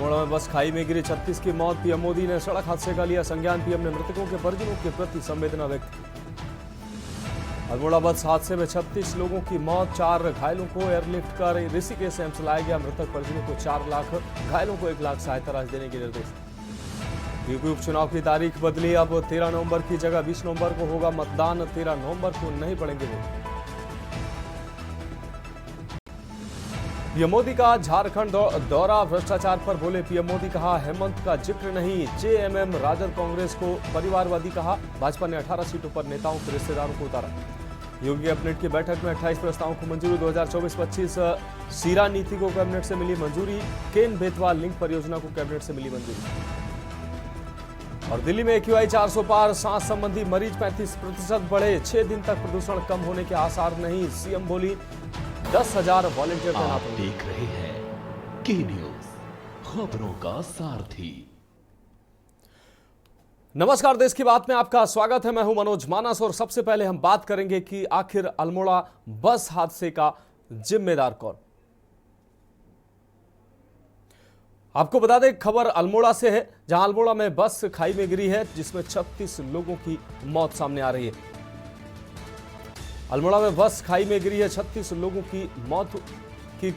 अल्मोड़ा में बस खाई में गिरी 36 की मौत। पीएम मोदी ने सड़क हादसे का लिया संज्ञान। पीएम ने मृतकों के परिजनों के प्रति संवेदना व्यक्त की। अल्मोड़ा बस हादसे में 36 लोगों की मौत, 4 घायलों को एयरलिफ्ट कर ऋषिकेश एम्स लाया गया। मृतक परिजनों को 4 लाख, घायलों को 1 लाख सहायता राशि देने के निर्देश। यूपी उपचुनाव की तारीख बदली, अब 13 नवंबर की जगह 20 नवंबर को होगा मतदान। 13 नवंबर को नहीं पड़ेंगे वोट। पीएम मोदी का झारखंड दौरा, भ्रष्टाचार पर बोले पीएम मोदी। कहा हेमंत का जिक्र नहीं, जेएमएम राजद कांग्रेस को परिवारवादी कहा। भाजपा ने 18 सीटों पर नेताओं के रिश्तेदारों को उतारा। योगी कैबिनेट की बैठक में 28 प्रस्तावों को मंजूरी। 2024-25 सीरा नीति को कैबिनेट से मिली मंजूरी। केन बेतवा लिंक परियोजना को कैबिनेट से मिली मंजूरी। और दिल्ली में AQI 400 पार, सांस संबंधी मरीज 35% बढ़े। 6 दिन तक प्रदूषण कम होने के आसार नहीं। सीएम बोली 10,000 वॉलंटियर तैनात होंगे। देख रहे हैं के न्यूज, खबरों का सारथी। नमस्कार, देश की बात में आपका स्वागत है। मैं हूं मनोज मानस और सबसे पहले हम बात करेंगे कि आखिर अल्मोड़ा बस हादसे का जिम्मेदार कौन। आपको बता दें, खबर अल्मोड़ा से है, जहां अल्मोड़ा में बस खाई में गिरी है, जिसमें 36 लोगों की मौत सामने आ रही है। अल्मोड़ा में बस खाई में गिरी है, 36 लोगों की मौत की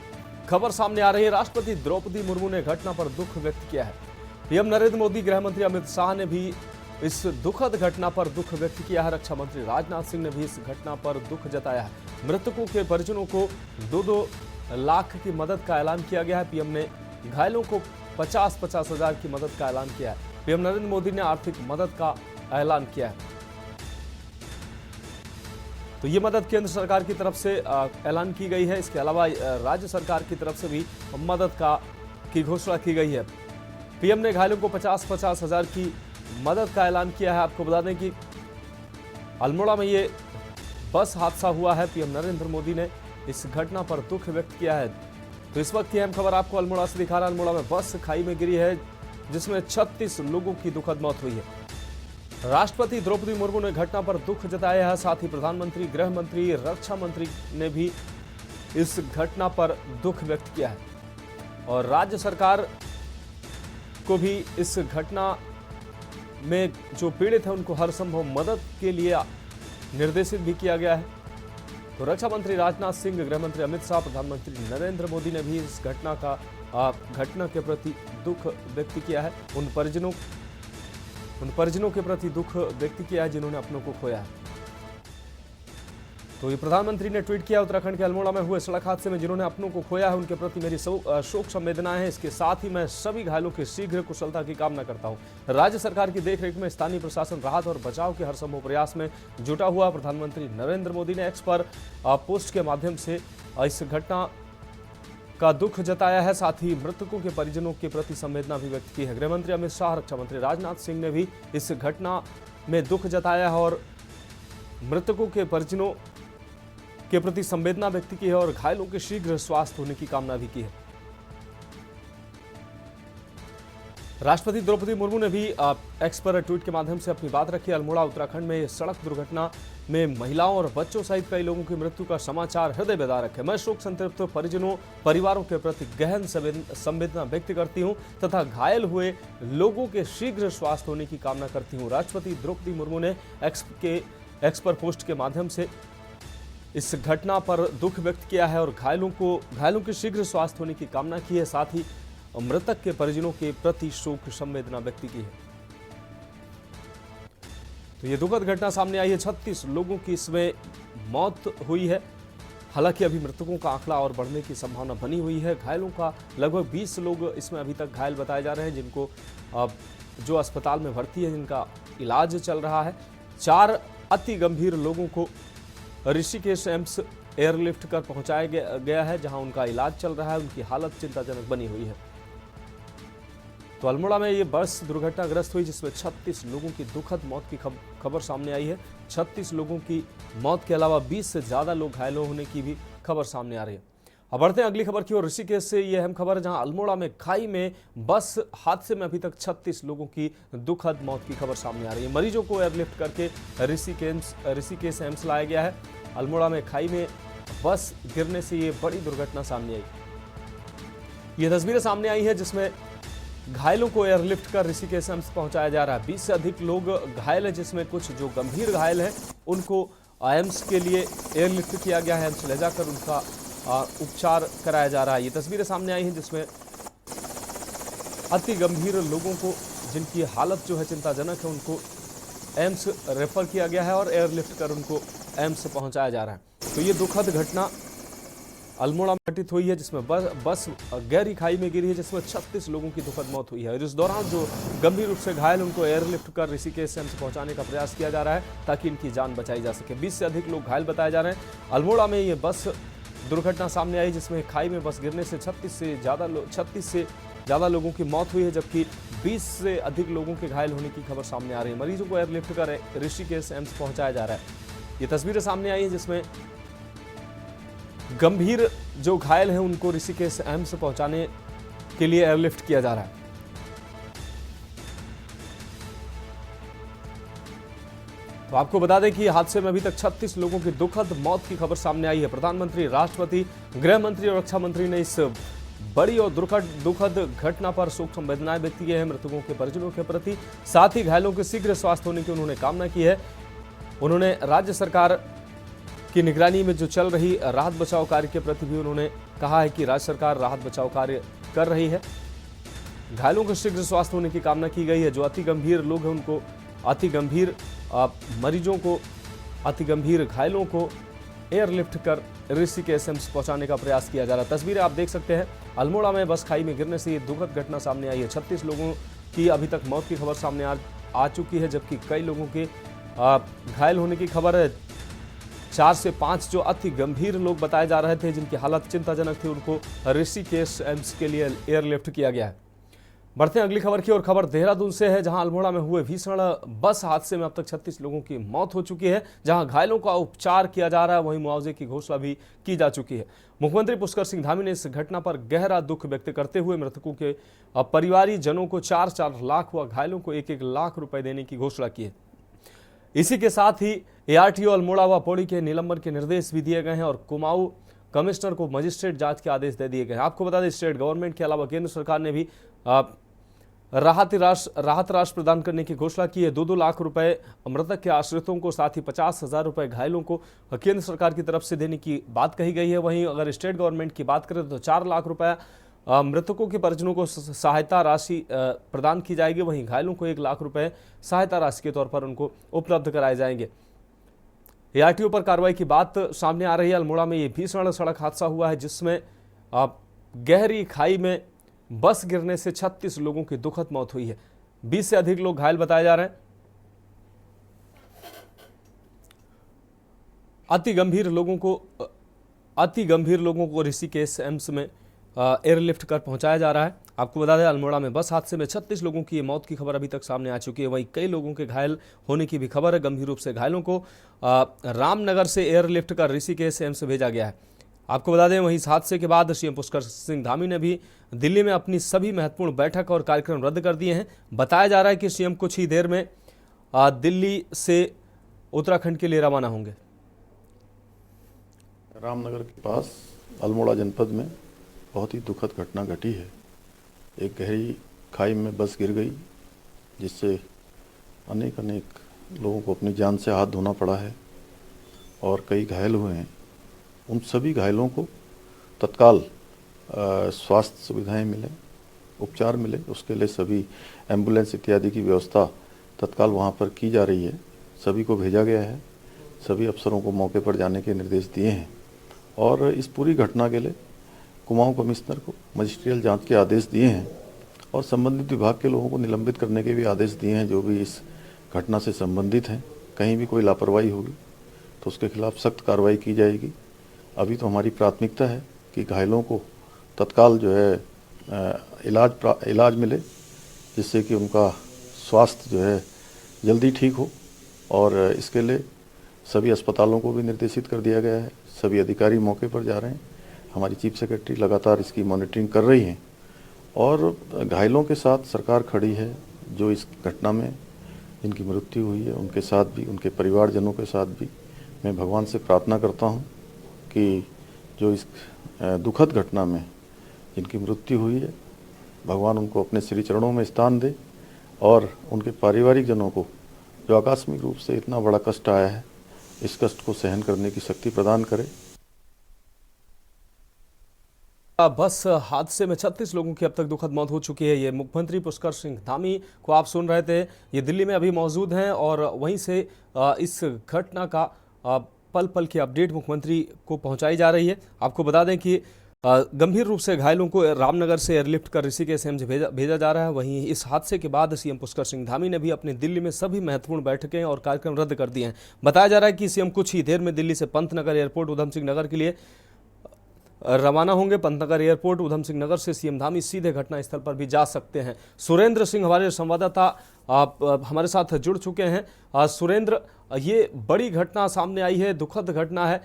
खबर सामने आ रही है। राष्ट्रपति द्रौपदी मुर्मू ने घटना पर दुख व्यक्त किया है। पीएम नरेंद्र मोदी, गृह मंत्री अमित शाह ने भी इस दुखद घटना पर दुख व्यक्त किया है। रक्षा मंत्री राजनाथ सिंह ने भी इस घटना पर दुख जताया है। मृतकों के परिजनों को 2-2 लाख की मदद का ऐलान किया गया है। पीएम ने घायलों को 50-50 हजार की मदद का ऐलान किया है। पीएम नरेंद्र मोदी ने आर्थिक मदद का ऐलान किया है। तो ये मदद केंद्र सरकार की तरफ से ऐलान की गई है। इसके अलावा राज्य सरकार की तरफ से भी मदद की घोषणा की गई है। पीएम ने घायलों को 50-50 हजार की मदद का ऐलान किया है। आपको बता दें कि अल्मोड़ा में ये बस हादसा हुआ है। पीएम नरेंद्र मोदी ने इस घटना पर दुख व्यक्त किया है। तो इस वक्त की अहम खबर आपको अल्मोड़ा से दिखा रहा है। अल्मोड़ा में बस खाई में गिरी है, जिसमें 36 लोगों की दुखद मौत हुई है। राष्ट्रपति द्रौपदी मुर्मू ने घटना पर दुख जताया है। साथ ही प्रधानमंत्री, गृह मंत्री, रक्षा मंत्री ने भी इस घटना पर दुख व्यक्त किया है। और राज्य सरकार को भी इस घटना में जो पीड़ित है उनको हर संभव मदद के लिए निर्देशित भी किया गया है। तो रक्षा मंत्री राजनाथ सिंह, गृह मंत्री अमित शाह, प्रधानमंत्री नरेंद्र मोदी ने भी इस घटना के प्रति दुख व्यक्त किया है। उन परिजनों के प्रति दुख व्यक्त किया है जिन्होंने अपनों को खोया है। तो ये प्रधानमंत्री ने ट्वीट किया, उत्तराखंड के अल्मोड़ा में हुए सड़क हादसे में जिन्होंने अपनों को खोया है उनके प्रति मेरी शोक संवेदनाएं हैं। इसके साथ ही मैं सभी घायलों की शीघ्र कुशलता की कामना करता हूं। राज्य सरकार की देखरेख में स्थानीय प्रशासन राहत और बचाव के हर संभव प्रयास में जुटा हुआ। प्रधानमंत्री नरेंद्र मोदी ने एक्स पर पोस्ट के माध्यम से इस घटना का दुख जताया है। साथ ही मृतकों के परिजनों के प्रति संवेदना भी व्यक्त की है। गृह मंत्री अमित शाह, रक्षा मंत्री राजनाथ सिंह ने भी इस घटना में दुख जताया है और मृतकों के परिजनों के प्रति संवेदना व्यक्त की है और घायलों के शीघ्र स्वास्थ्य होने की कामना भी की है। राष्ट्रपति द्रौपदी मुर्मू ने भी एक्स पर ट्वीट के माध्यम से अपनी बात रखी। अल्मोड़ा उत्तराखंड में सड़क दुर्घटना में महिलाओं और बच्चों सहित कई लोगों की मृत्यु का समाचार हृदय बेदारक है। मैं शोक संतप्त परिवारों के प्रति गहन संवेदना व्यक्त करती हूं तथा घायल हुए लोगों के शीघ्र स्वास्थ्य होने की कामना करती हूं। राष्ट्रपति द्रौपदी मुर्मू ने एक्स पर पोस्ट के माध्यम से इस घटना पर दुख व्यक्त किया है और घायलों के शीघ्र स्वास्थ्य होने की कामना की है। साथ ही मृतक के परिजनों के प्रति शोक संवेदना व्यक्त की है। तो ये दुखद घटना सामने आई है। 36 लोगों की इसमें मौत हुई है। हालांकि अभी मृतकों का आंकड़ा और बढ़ने की संभावना बनी हुई है। घायलों का लगभग 20 लोग इसमें अभी तक घायल बताए जा रहे हैं, जिनको जो अस्पताल में भर्ती है, जिनका इलाज चल रहा है। 4 अति गंभीर लोगों को ऋषिकेश एम्स एयरलिफ्ट कर पहुंचाया गया है, जहां उनका इलाज चल रहा है। उनकी हालत चिंताजनक बनी हुई है। तो अल्मोड़ा में ये बस दुर्घटनाग्रस्त हुई, जिसमें 36 लोगों की दुखद मौत की खबर सामने आई है। 36 लोगों की मौत के अलावा 20 से ज्यादा लोग घायल होने की भी खबर सामने आ रही है। अब बढ़ते हैं अगली खबर की ओर। ऋषिकेश से ये अहम खबर है, जहां अल्मोड़ा में खाई में बस हादसे में अभी तक 36 लोगों की दुखद मौत की खबर सामने आ रही है। मरीजों को एयरलिफ्ट करके ऋषिकेश एम्स लाया गया है। अल्मोड़ा में खाई में बस गिरने से ये बड़ी दुर्घटना सामने आई। ये तस्वीरें सामने आई है, जिसमें घायलों को एयरलिफ्ट कर ऋषिकेश एम्स पहुंचाया जा रहा है। 20 से अधिक लोग घायल हैं, जिसमें कुछ जो गंभीर घायल हैं उनको एम्स के लिए एयरलिफ्ट किया गया है। एम्स ले जाकर उनका उपचार कराया जा रहा है। ये तस्वीरें सामने आई हैं जिसमें अति गंभीर लोगों को, जिनकी हालत जो है चिंताजनक है, उनको एम्स रेफर किया गया है और एयरलिफ्ट कर उनको एम्स पहुंचाया जा रहा है। तो ये दुखद घटना अल्मोड़ा में घटित हुई है, जिसमें बस गहरी खाई में गिरी है, जिसमें 36 लोगों की दुखद मौत हुई है। और इस दौरान जो गंभीर रूप से घायल, उनको एयरलिफ्ट कर ऋषिकेश एम्स पहुंचाने का प्रयास किया जा रहा है ताकि इनकी जान बचाई जा सके। 20 से अधिक लोग घायल बताए जा रहे हैं। अल्मोड़ा में ये बस दुर्घटना सामने आई, जिसमें खाई में बस गिरने से 36 से ज़्यादा लोगों की मौत हुई है, जबकि 20 से अधिक लोगों के घायल होने की खबर सामने आ रही है। मरीजों को एयरलिफ्ट कर ऋषिकेश एम्स पहुंचाया जा रहा है। ये तस्वीरें सामने आई हैं जिसमें गंभीर जो घायल हैं उनको ऋषिकेश एम्स पहुंचाने के लिए एयरलिफ्ट किया जा रहा है। तो आपको बता दें कि हादसे में अभी तक 36 लोगों की दुखद मौत की खबर सामने आई है। प्रधानमंत्री, राष्ट्रपति, गृह मंत्री और रक्षा मंत्री ने इस बड़ी और दुखद घटना पर शोक संवेदनाएं व्यक्त की है मृतकों के परिजनों के प्रति। साथ ही घायलों के शीघ्र स्वास्थ्य होने की उन्होंने कामना की है। उन्होंने राज्य सरकार की निगरानी में जो चल रही राहत बचाव कार्य के प्रति भी उन्होंने कहा है कि राज्य सरकार राहत बचाव कार्य कर रही है। घायलों के शीघ्र स्वास्थ्य होने की कामना की गई है। जो अति गंभीर लोग हैं उनको, अति गंभीर मरीजों को, अति गंभीर घायलों को एयरलिफ्ट कर ऋषिकेश एम्स पहुंचाने का प्रयास किया जा रहा है। तस्वीरें आप देख सकते हैं। अल्मोड़ा में बस खाई में गिरने से ये दुखद घटना सामने आई है। 36 लोगों की अभी तक मौत की खबर सामने आ चुकी है, जबकि कई लोगों के घायल होने की खबर है। 4 से 5 जो अति गंभीर लोग बताए जा रहे थे, जिनकी हालत चिंताजनक थी, उनको ऋषिकेश एम्स के लिए एयरलिफ्ट किया गया है। बढ़ते हैं अगली खबर की और। खबर देहरादून से है, जहां अल्मोड़ा में हुए भीषण बस हादसे में अब तक 36 लोगों की मौत हो चुकी है। जहां घायलों का उपचार किया जा रहा है, वहीं मुआवजे की घोषणा भी की जा चुकी है। मुख्यमंत्री पुष्कर सिंह धामी ने इस घटना पर गहरा दुख व्यक्त करते हुए मृतकों के परिवारीजनों को 4-4 लाख व घायलों को 1-1 लाख रुपए देने की घोषणा की है। इसी के साथ ही एआरटीओ अल्मोड़ा व पौड़ी के निलंबन के निर्देश भी दिए गए हैं और कुमाऊं कमिश्नर को मजिस्ट्रेट जांच के आदेश दे दिए गए हैं। आपको बता दें, स्टेट गवर्नमेंट के अलावा केंद्र सरकार ने भी राहत राशि प्रदान करने की घोषणा की है। 2-2 लाख रुपए मृतक के आश्रितों को, साथ ही 50,000 रुपए घायलों को केंद्र सरकार की तरफ से देने की बात कही गई है। वहीं अगर स्टेट गवर्नमेंट की बात करें तो 4 लाख रुपए मृतकों के परिजनों को सहायता राशि प्रदान की जाएगी। वहीं घायलों को 1 लाख रुपए सहायता राशि के तौर पर उनको उपलब्ध कराए जाएंगे। एआरटीओ पर कार्रवाई की बात सामने आ रही है। अल्मोड़ा में ये भीषण सड़क हादसा हुआ है, जिसमें गहरी खाई में बस गिरने से 36 लोगों की दुखद मौत हुई है। 20 से अधिक लोग घायल बताए जा रहे हैं। अति गंभीर लोगों को ऋषिकेश एम्स में एयरलिफ्ट कर पहुंचाया जा रहा है। आपको बता दें, अल्मोड़ा में बस हादसे में 36 लोगों की मौत की खबर अभी तक सामने आ चुकी है। वहीं कई लोगों के घायल होने की भी खबर है। गंभीर रूप से घायलों को रामनगर से एयरलिफ्ट कर ऋषिकेश एम्स भेजा गया है। आपको बता दें, वहीं इस हादसे के बाद सीएम पुष्कर सिंह धामी ने भी दिल्ली में अपनी सभी महत्वपूर्ण बैठक और कार्यक्रम रद्द कर दिए हैं। बताया जा रहा है कि सीएम कुछ ही देर में दिल्ली से उत्तराखंड के लिए रवाना होंगे। रामनगर के पास अल्मोड़ा जनपद में बहुत ही दुखद घटना घटी है। एक गहरी खाई में बस गिर गई, जिससे अनेक लोगों को अपनी जान से हाथ धोना पड़ा है और कई घायल हुए हैं। उन सभी घायलों को तत्काल स्वास्थ्य सुविधाएं मिले, उपचार मिले, उसके लिए सभी एम्बुलेंस इत्यादि की व्यवस्था तत्काल वहां पर की जा रही है। सभी को भेजा गया है। सभी अफसरों को मौके पर जाने के निर्देश दिए हैं और इस पूरी घटना के लिए कुमाऊं कमिश्नर को मजिस्ट्रियल जांच के आदेश दिए हैं और संबंधित विभाग के लोगों को निलंबित करने के भी आदेश दिए हैं, जो भी इस घटना से संबंधित हैं। कहीं भी कोई लापरवाही होगी तो उसके खिलाफ सख्त कार्रवाई की जाएगी। अभी तो हमारी प्राथमिकता है कि घायलों को तत्काल जो है इलाज मिले, जिससे कि उनका स्वास्थ्य जो है जल्दी ठीक हो। और इसके लिए सभी अस्पतालों को भी निर्देशित कर दिया गया है। सभी अधिकारी मौके पर जा रहे हैं। हमारी चीफ सेक्रेटरी लगातार इसकी मॉनिटरिंग कर रही हैं और घायलों के साथ सरकार खड़ी है। जो इस घटना में जिनकी मृत्यु हुई है, उनके साथ भी, उनके परिवारजनों के साथ भी मैं भगवान से प्रार्थना करता हूं कि जो इस दुखद घटना में जिनकी मृत्यु हुई है, भगवान उनको अपने श्री चरणों में स्थान दे और उनके पारिवारिक जनों को जो आकस्मिक रूप से इतना बड़ा कष्ट आया है, इस कष्ट को सहन करने की शक्ति प्रदान करे। बस हादसे में 36 लोगों की अब तक दुखद मौत हो चुकी है। ये मुख्यमंत्री पुष्कर सिंह धामी को आप सुन रहे थे, ये दिल्ली में अभी मौजूद हैं और वहीं से इस घटना का पल पल की अपडेट मुख्यमंत्री को पहुंचाई जा रही है। आपको बता दें कि गंभीर रूप से घायलों को रामनगर से एयरलिफ्ट कर ऋषिकेश एम्स भेजा जा रहा है। वहीं इस हादसे के बाद सीएम पुष्कर सिंह धामी ने भी अपनी दिल्ली में सभी महत्वपूर्ण बैठकें और कार्यक्रम रद्द कर दिए हैं। बताया जा रहा है कि सीएम कुछ ही देर में दिल्ली से पंतनगर एयरपोर्ट उधम सिंह नगर के लिए रवाना होंगे। पंतनगर एयरपोर्ट उधम सिंह नगर से सीएम धामी सीधे घटनास्थल पर भी जा सकते हैं। सुरेंद्र सिंह हमारे संवाददाता हमारे साथ जुड़ चुके हैं। सुरेंद्र, ये बड़ी घटना सामने आई है, दुखद घटना है,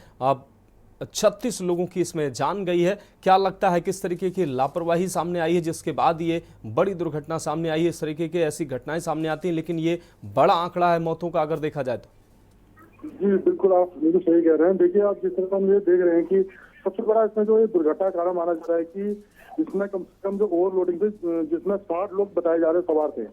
36 लोगों की इसमें जान गई है। क्या लगता है किस तरीके की लापरवाही सामने आई है जिसके बाद ये बड़ी दुर्घटना सामने आई है? इस तरीके की ऐसी घटनाएं सामने आती हैं, लेकिन ये बड़ा आंकड़ा है मौतों का अगर देखा जाए तो। जी बिल्कुल, आप बिल्कुल सही कह रहे हैं। देखिए, आप जिस तरह हम ये देख रहे हैं कि सबसे बड़ा इसमें जो ये दुर्घटना कारण माना जा रहा है कि इसमें कम से कम जो ओवरलोडिंग थी, जिसमें 60 लोग बताए जा रहे सवार थे,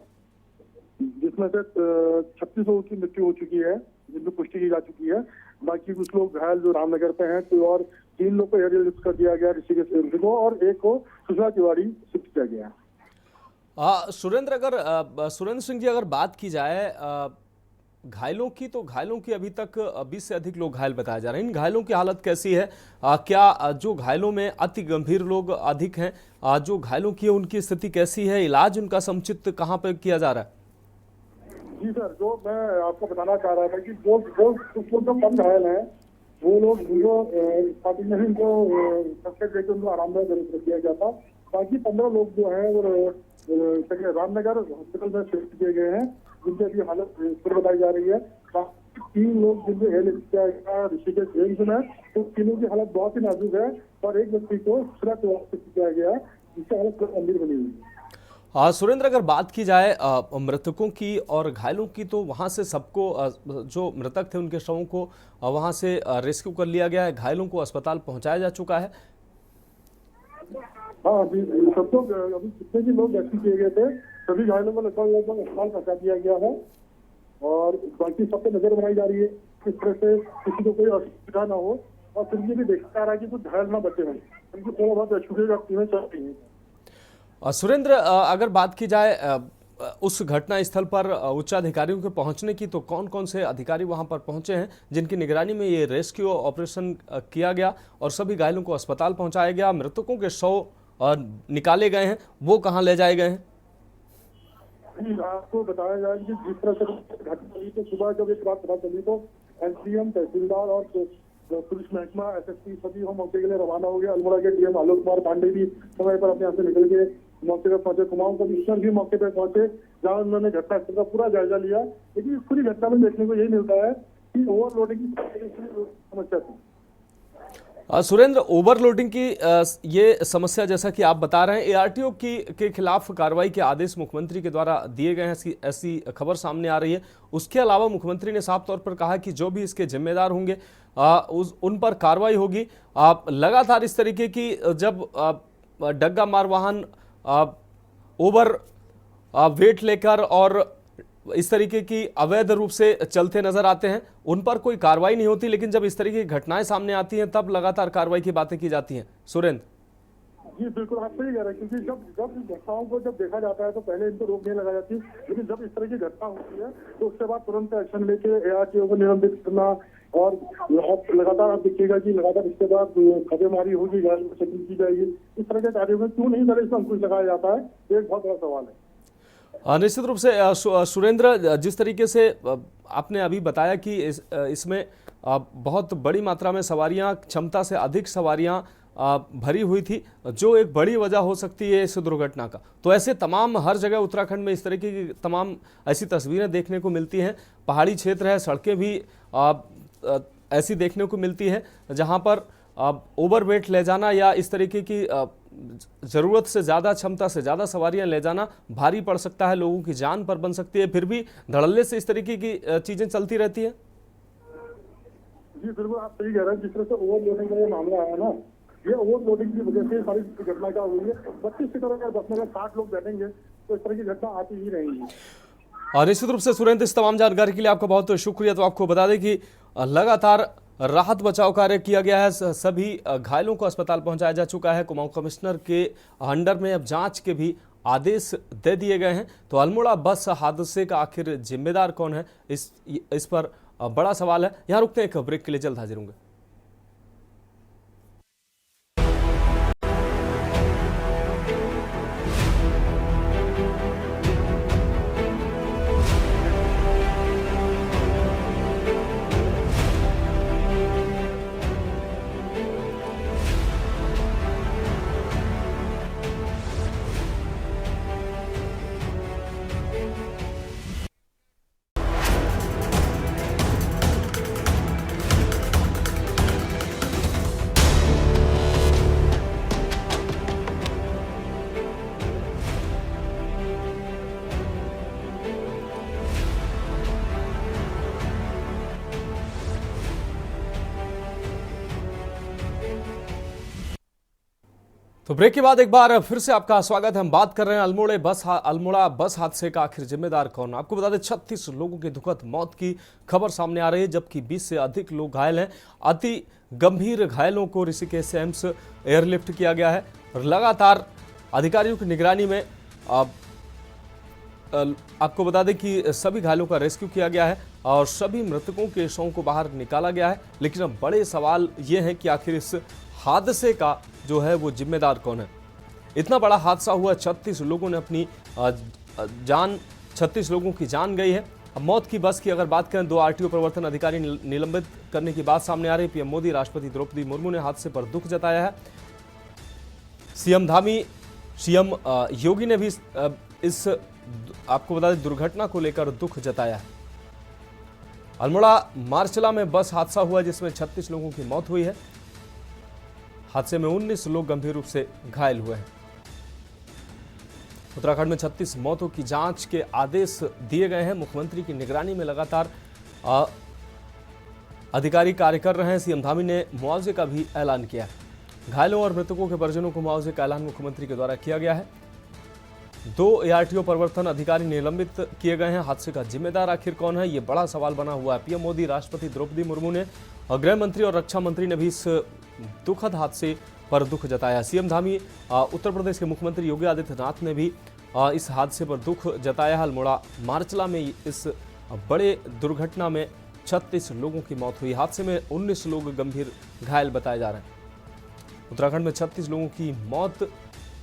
जिसमें से 36 लोगों की मृत्यु हो चुकी है, जिनमें पुष्टि की जा चुकी है। बाकी कुछ लोग घायल जो रामनगर पे हैं, तो और 3 लोग को एयरलिफ्ट कर दिया गया ऋषिकेश एम्स को और एक को सुषमा तिवारी शिफ्ट किया गया। सुरेंद्र सिंह जी, अगर बात की जाए घायलों की, तो घायलों की अभी तक 20 से अधिक लोग घायल बताए जा रहे हैं। इन घायलों की हालत कैसी है? क्या जो घायलों में अति गंभीर लोग अधिक हैं, जो घायलों की है उनकी स्थिति कैसी है? इलाज उनका समुचित कहाँ पे किया जा रहा है? जी सर, जो मैं आपको बताना चाह रहा था कि जो कम घायल हैं वो लोग स्टार्टिंग में ही उनको फर्स्ट एड देकर उनको आरामदायक जरूर किया गया था। बाकी 15 लोग जो हैं वो रामनगर हॉस्पिटल में शिफ्ट किए गए हैं, जिनकी अभी हालत स्थिर बताई जा रही है। 3 लोग जिनको एयरलिफ्ट किया गया ऋषिकेश एम्स में, तो तीनों की हालत बहुत ही नाजुक है और एक व्यक्ति को सुरत किया गया है, जिसकी हालत गंभीर बनी हुई है। सुरेंद्र, अगर बात की जाए मृतकों की और घायलों की, तो वहां से सबको जो मृतक थे उनके शवों को वहां से रेस्क्यू कर लिया गया है, घायलों को अस्पताल पहुंचाया जा चुका है। हाँ जी, सबको अभी जितने भी लोग रेस्क्यू किए गए थे सभी घायलों को लगभग अस्पताल पहुंचा दिया गया है और बाकी सब पे नजर बनाई जा रही है किस तरह से किसी को कोई असुविधा ना हो। और फिर ये भी देखा जा रहा है कि कुछ घायल ना बचे हैं, उनको थोड़ा बहुत रेस्क्यू की टीमें चल रही हैं। सुरेंद्र, अगर बात की जाए उस घटना स्थल पर उच्च अधिकारियों के पहुंचने की, तो कौन कौन से अधिकारी वहां पर पहुंचे हैं जिनकी निगरानी में ये रेस्क्यू ऑपरेशन किया गया और सभी घायलों को अस्पताल पहुंचाया गया? मृतकों के शव निकाले गए हैं, वो कहां ले जाए गए हैं? आपको बताया जाए कि जिस तरह से घटना हुई, तो सुबह जब एक बात पता चली तो एसडीएम, तहसीलदार और पुलिस महकमा, एसएसपी सभी हम मौके के लिए रवाना हो गया। अल्मोड़ा के डीएम आलोक कुमार पांडे भी समय पर अपने यहाँ से निकल के मौके पर पहुंचे। कुमाऊं कमिश्नर भी मौके पर पहुंचे, जहाँ उन्होंने घटनास्थल का पूरा जायजा लिया। लेकिन इस पूरी घटना में देखने को यही मिलता है कि ओवरलोडिंग की समस्या थी। सुरेंद्र, ओवरलोडिंग की ये समस्या, जैसा कि आप बता रहे हैं, एआरटीओ के खिलाफ कार्रवाई के आदेश मुख्यमंत्री के द्वारा दिए गए हैं, ऐसी खबर सामने आ रही है। उसके अलावा मुख्यमंत्री ने साफ तौर पर कहा कि जो भी इसके जिम्मेदार होंगे उन पर कार्रवाई होगी। लगातार इस तरीके की जब डग्गा मार वाहन ओवर वेट लेकर और इस तरीके की अवैध रूप से चलते नजर आते हैं, उन पर कोई कार्रवाई नहीं होती, लेकिन जब इस तरीके की घटनाएं सामने आती हैं तब लगातार कार्रवाई की बातें की जाती हैं। सुरेंद्र जी बिल्कुल, आप सही कह रहे हैं, क्योंकि जब घटनाओं को जब देखा जाता है तो पहले इनको रोक नहीं लगा जाती, लेकिन जब इस तरह की घटना होती है तो उसके बाद तुरंत एक्शन लेके एआरटीओ को निलंबित करना और लगातार आप देखिएगा कि लगातार इसके बाद छापेमारी होगी, चेकिंग की जाएगी। इस तरह के कार्यों में क्यों नहीं तरह से अंकुश लगाया जाता है, ये एक बहुत बड़ा सवाल है। निश्चित रूप से सुरेंद्र, जिस तरीके से आपने अभी बताया कि इसमें बहुत बड़ी मात्रा में सवारियां, क्षमता से अधिक सवारियां भरी हुई थी, जो एक बड़ी वजह हो सकती है इस दुर्घटना का, तो ऐसे तमाम हर जगह उत्तराखंड में इस तरीके की तमाम ऐसी तस्वीरें देखने को मिलती हैं। पहाड़ी क्षेत्र है, सड़कें भी ऐसी देखने को मिलती है जहां पर ओवरवेट ले जाना या इस तरीके की जरूरत से ज़्यादा, क्षमता से ज़्यादा सवारियां ले जाना भारी पड़ सकता है, लोगों की जान पर बन सकती है। फिर भी धड़ल्ले से इस तरीके की चीज़ें चलती रहती हैं। जी बिल्कुल, आप सही कह रहे हैं। जिस तरह से ओवरलोडिंग का ये मामला आया ना, ये ओवरलोडिंग की वजह से सारी घटना क्या हुई है। 32 सीटर अगर बस में 60 लोग बैठेंगे तो इस तरह की घटना आती ही रहेंगी। और निश्चित रूप से सुरेंद्र, इस तमाम जानकारी के लिए आपका बहुत शुक्रिया। तो आपको बता दें कि लगातार राहत बचाव कार्य किया गया है, सभी घायलों को अस्पताल पहुंचाया जा चुका है। कुमाऊं कमिश्नर के अंडर में अब जांच के भी आदेश दे दिए गए हैं। तो अल्मोड़ा बस हादसे का आखिर जिम्मेदार कौन है, इस पर बड़ा सवाल है। यहां रुकते हैं एक ब्रेक के लिए, जल्द हाजिर होंगे। तो ब्रेक के बाद एक बार फिर से आपका स्वागत है। हम बात कर रहे हैं अल्मोड़ा बस हादसे का आखिर जिम्मेदार कौन। आपको बता दें 36 लोगों की दुखद मौत की खबर सामने आ रही है, जबकि 20 से अधिक लोग घायल हैं। अति गंभीर घायलों को ऋषिकेश से एम्स एयरलिफ्ट किया गया है। लगातार अधिकारियों की निगरानी में आपको बता दें कि सभी घायलों का रेस्क्यू किया गया है और सभी मृतकों के शवों को बाहर निकाला गया है। लेकिन अब बड़े सवाल ये हैं कि आखिर इस हादसे का जो है वो जिम्मेदार कौन है। इतना बड़ा हादसा हुआ, 36 लोगों ने अपनी 36 लोगों की जान गई है। अब मौत की बस की अगर बात करें, 2 आरटीओ प्रवर्तन अधिकारी निलंबित करने की बात सामने आ रही है। पीएम मोदी, राष्ट्रपति द्रौपदी मुर्मू ने हादसे पर दुख जताया है। सीएम योगी ने भी इस आपको बता दें दुर्घटना को लेकर दुख जताया है। अल्मोड़ा मार्चला में बस हादसा हुआ जिसमें 36 लोगों की मौत हुई है। हादसे में 19 लोग गंभीर रूप से घायल हुए हैं। उत्तराखंड में 36 मौतों की जांच के आदेश दिए गए हैं। मुख्यमंत्री की निगरानी में लगातार अधिकारी कार्य कर रहे हैं। सीएम धामी ने मुआवजे का भी ऐलान किया है। घायलों और मृतकों के परिजनों को मुआवजे का ऐलान मुख्यमंत्री के द्वारा किया गया है। 2 एआरटीओ प्रवर्तन अधिकारी निलंबित किए गए हैं। हादसे का जिम्मेदार आखिर कौन है, ये बड़ा सवाल बना हुआ है। पीएम मोदी, राष्ट्रपति द्रौपदी मुर्मू ने और गृह मंत्री और रक्षा मंत्री ने भी इस दुखद हादसे पर दुख जताया। सीएम धामी, उत्तर प्रदेश के मुख्यमंत्री योगी आदित्यनाथ ने भी इस हादसे पर दुख जताया है। अल्मोड़ा मार्चला में इस बड़े दुर्घटना में 36 लोगों की मौत हुई। हादसे में 19 लोग गंभीर घायल बताए जा रहे हैं। उत्तराखंड में 36 लोगों की मौत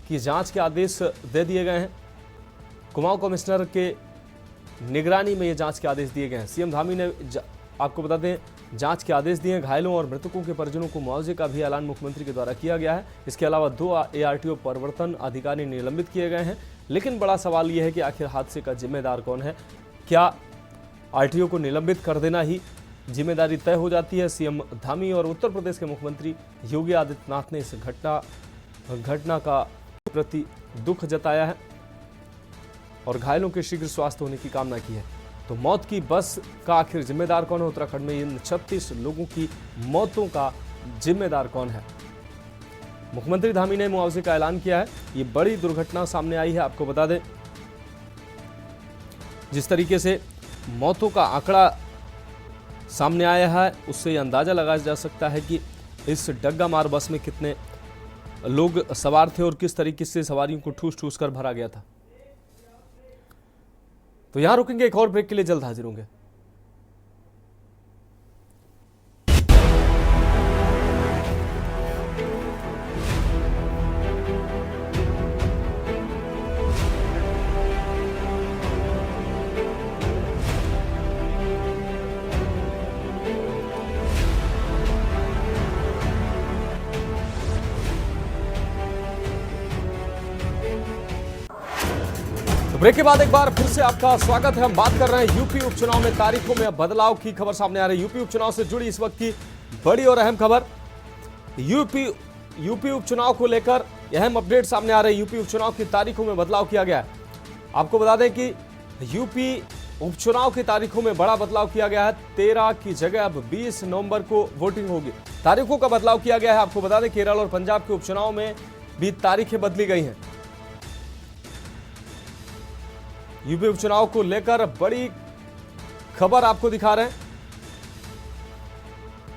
की जांच के आदेश दे दिए गए हैं। कुमाऊं कमिश्नर के निगरानी में ये जांच के आदेश दिए गए हैं। सीएम धामी ने आपको बता दें जांच के आदेश दिए। घायलों और मृतकों के परिजनों को मुआवजे का भी ऐलान मुख्यमंत्री के द्वारा किया गया है। इसके अलावा 2 एआरटीओ प्रवर्तन अधिकारी निलंबित किए गए हैं। लेकिन बड़ा सवाल यह है कि आखिर हादसे का जिम्मेदार कौन है। क्या आरटीओ को निलंबित कर देना ही जिम्मेदारी तय हो जाती है? सीएम धामी और उत्तर प्रदेश के मुख्यमंत्री योगी आदित्यनाथ ने इस घटना का प्रति दुख जताया है और घायलों के शीघ्र स्वास्थ्य होने की कामना की है। तो मौत की बस का आखिर जिम्मेदार कौन है? उत्तराखंड में इन 36 लोगों की मौतों का जिम्मेदार कौन है? मुख्यमंत्री धामी ने मुआवजे का ऐलान किया है। ये बड़ी दुर्घटना सामने आई है। आपको बता दें जिस तरीके से मौतों का आंकड़ा सामने आया है उससे यह अंदाजा लगाया जा सकता है कि इस डग्गा मार बस में कितने लोग सवार थे और किस तरीके से सवारियों को ठूस ठूस कर भरा गया था। तो यहां रुकेंगे, एक और ब्रेक के लिए जल्द हाजिर होंगे। ब्रेक के बाद एक बार फिर से आपका स्वागत है। हम बात कर रहे हैं यूपी उपचुनाव में तारीखों में बदलाव की खबर सामने आ रही है। यूपी उपचुनाव से जुड़ी इस वक्त की बड़ी और अहम खबर, यूपी उपचुनाव को लेकर अहम अपडेट सामने आ रहे हैं। यूपी उपचुनाव की तारीखों में बदलाव किया गया है। आपको बता दें कि यूपी उपचुनाव की तारीखों में बड़ा बदलाव किया गया है। 13 की जगह अब 20 नवंबर को वोटिंग होगी। तारीखों का बदलाव किया गया है। आपको बता दें केरल और पंजाब के उपचुनाव में भी तारीखें बदली गई हैं। यूपी उपचुनाव को लेकर बड़ी खबर आपको दिखा रहे हैं।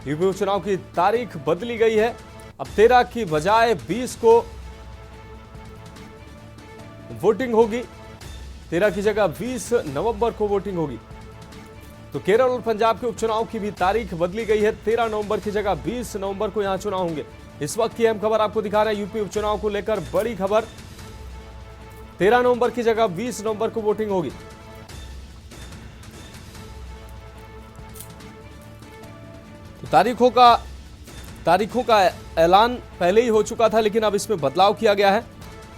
यूपी उपचुनाव की तारीख बदली गई है। अब 13 की बजाय 20 को वोटिंग होगी। 13 की जगह 20 नवंबर को वोटिंग होगी। तो केरल और पंजाब के उपचुनाव की भी तारीख बदली गई है। 13 नवंबर की जगह 20 नवंबर को यहां चुनाव होंगे। इस वक्त की अहम खबर आपको दिखा रहे हैं। यूपी उपचुनाव को लेकर बड़ी खबर। 13 नवंबर की जगह 20 नवंबर को वोटिंग होगी। तो तारीखों का ऐलान पहले ही हो चुका था, लेकिन अब इसमें बदलाव किया गया है।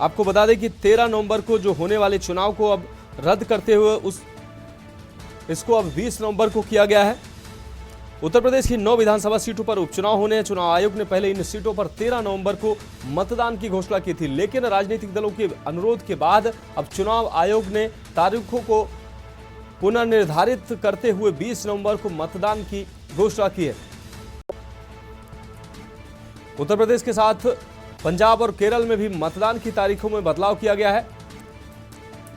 आपको बता दें कि 13 नवंबर को जो होने वाले चुनाव को अब रद्द करते हुए इसको अब 20 नवंबर को किया गया है। उत्तर प्रदेश की 9 विधानसभा सीटों पर उपचुनाव होने हैं। चुनाव आयोग ने पहले इन सीटों पर 13 नवंबर को मतदान की घोषणा की थी, लेकिन राजनीतिक दलों के अनुरोध के बाद अब चुनाव आयोग ने तारीखों को पुनर्निर्धारित करते हुए 20 नवंबर को मतदान की घोषणा की है। उत्तर प्रदेश के साथ पंजाब और केरल में भी मतदान की तारीखों में बदलाव किया गया है।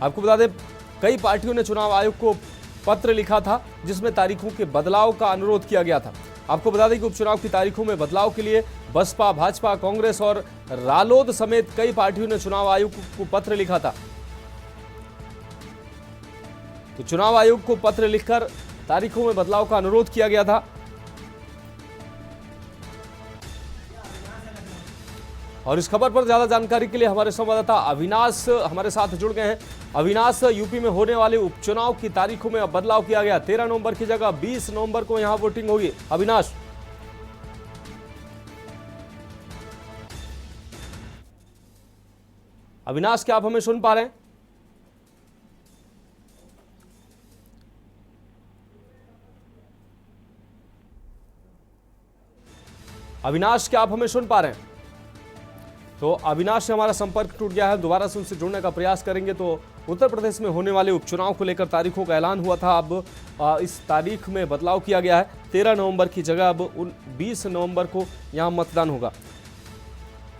आपको बता दें कई पार्टियों ने चुनाव आयोग को पत्र लिखा था, जिसमें तारीखों के बदलाव का अनुरोध किया गया था। आपको बता दें कि उपचुनाव की तारीखों में बदलाव के लिए बसपा, भाजपा, कांग्रेस और रालोद समेत कई पार्टियों ने चुनाव आयोग को पत्र लिखा था। तो चुनाव आयोग को पत्र लिखकर तारीखों में बदलाव का अनुरोध किया गया था। और इस खबर पर ज्यादा जानकारी के लिए हमारे संवाददाता अविनाश हमारे साथ जुड़ गए हैं। अविनाश, यूपी में होने वाले उपचुनाव की तारीखों में अब बदलाव किया गया। 13 नवंबर की जगह 20 नवंबर को यहां वोटिंग होगी। अविनाश, क्या आप हमें सुन पा रहे हैं? अविनाश, क्या आप हमें सुन पा रहे हैं? तो अविनाश से हमारा संपर्क टूट गया है। दोबारा से उनसे जुड़ने का प्रयास करेंगे। तो उत्तर प्रदेश में होने वाले उपचुनाव को लेकर तारीखों का ऐलान हुआ था। अब इस तारीख में बदलाव किया गया है। 13 नवंबर की जगह अब 20 नवंबर को यहां मतदान होगा।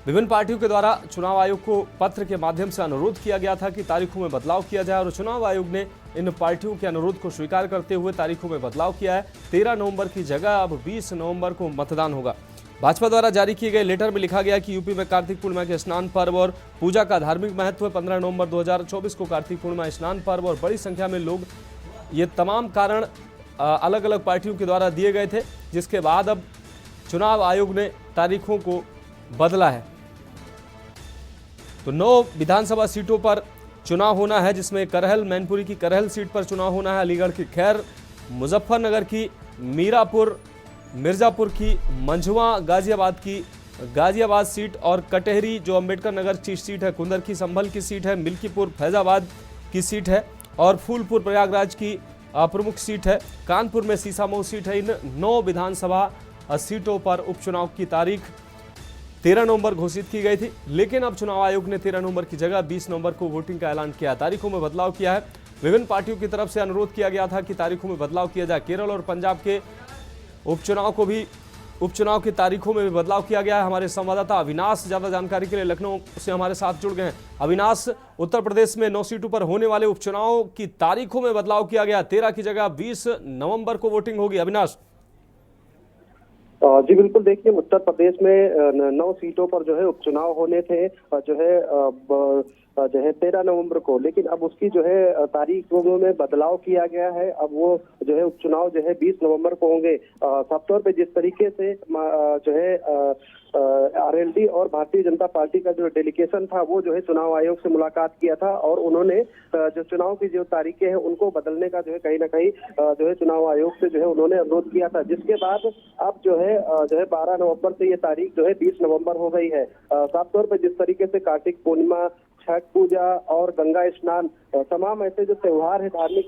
विभिन्न पार्टियों के द्वारा चुनाव आयोग को पत्र के माध्यम से अनुरोध किया गया था कि तारीखों में बदलाव किया जाए, और चुनाव आयोग ने इन पार्टियों के अनुरोध को स्वीकार करते हुए तारीखों में बदलाव किया है। 13 नवंबर की जगह अब 20 नवंबर को मतदान होगा। भाजपा द्वारा जारी किए गए लेटर में लिखा गया कि यूपी में कार्तिक पूर्णिमा के स्नान पर्व और पूजा का धार्मिक महत्व है। 15 नवंबर 2024 को कार्तिक पूर्णिमा स्नान पर्व और बड़ी संख्या में लोग, ये तमाम कारण अलग अलग पार्टियों के द्वारा दिए गए थे, जिसके बाद अब चुनाव आयोग ने तारीखों को बदला है। तो 9 विधानसभा सीटों पर चुनाव होना है, जिसमें करहल, मैनपुरी की करहल सीट पर चुनाव होना है, अलीगढ़ की खैर, मुजफ्फरनगर की मीरापुर, मिर्जापुर की मंझवा, गाजियाबाद की गाजियाबाद सीट और कटहरी जो अंबेडकर नगर की सीट है, कुंदर की संभल की सीट है, मिल्कीपुर फैजाबाद की सीट है और फूलपुर प्रयागराज की प्रमुख सीट है, कानपुर में सीसामऊ सीट है। इन 9 विधानसभा सीटों पर उपचुनाव की तारीख 13 नवंबर घोषित की गई थी, लेकिन अब चुनाव आयोग ने 13 नवंबर की जगह 20 नवंबर को वोटिंग का ऐलान किया। तारीखों में बदलाव किया है। विभिन्न पार्टियों की तरफ से अनुरोध किया गया था कि तारीखों में बदलाव किया जाए। केरल और पंजाब के उपचुनाव की तारीखों में भी बदलाव किया गया है। हमारे संवाददाता अविनाश ज्यादा जानकारी के लिए लखनऊ से हमारे साथ जुड़ गए हैं। अविनाश, उत्तर प्रदेश में 9 सीटों पर होने वाले उपचुनाव की तारीखों में बदलाव किया गया। 13 की जगह 20 नवंबर को वोटिंग होगी। अविनाश जी बिल्कुल, देखिए उत्तर प्रदेश में 9 सीटों पर जो है उपचुनाव होने थे, जो है 13 नवंबर को, लेकिन अब उसकी जो है तारीखों में बदलाव किया गया है। अब वो जो है उपचुनाव जो है 20 नवंबर को होंगे। साफ तौर पे जिस तरीके से जो है आरएलडी और भारतीय जनता पार्टी का जो डेलीगेशन था वो जो है चुनाव आयोग से मुलाकात किया था, और उन्होंने जो चुनाव की जो तारीखें हैं उनको बदलने का जो है कहीं ना कहीं जो है चुनाव आयोग से जो है उन्होंने अनुरोध किया था, जिसके बाद अब जो है 12 नवंबर से ये तारीख जो है 20 नवंबर हो गई है। साफ तौर पर जिस तरीके से कार्तिक पूर्णिमा छठ पूजा और गंगा स्नान, तमाम ऐसे जो त्योहार है धार्मिक,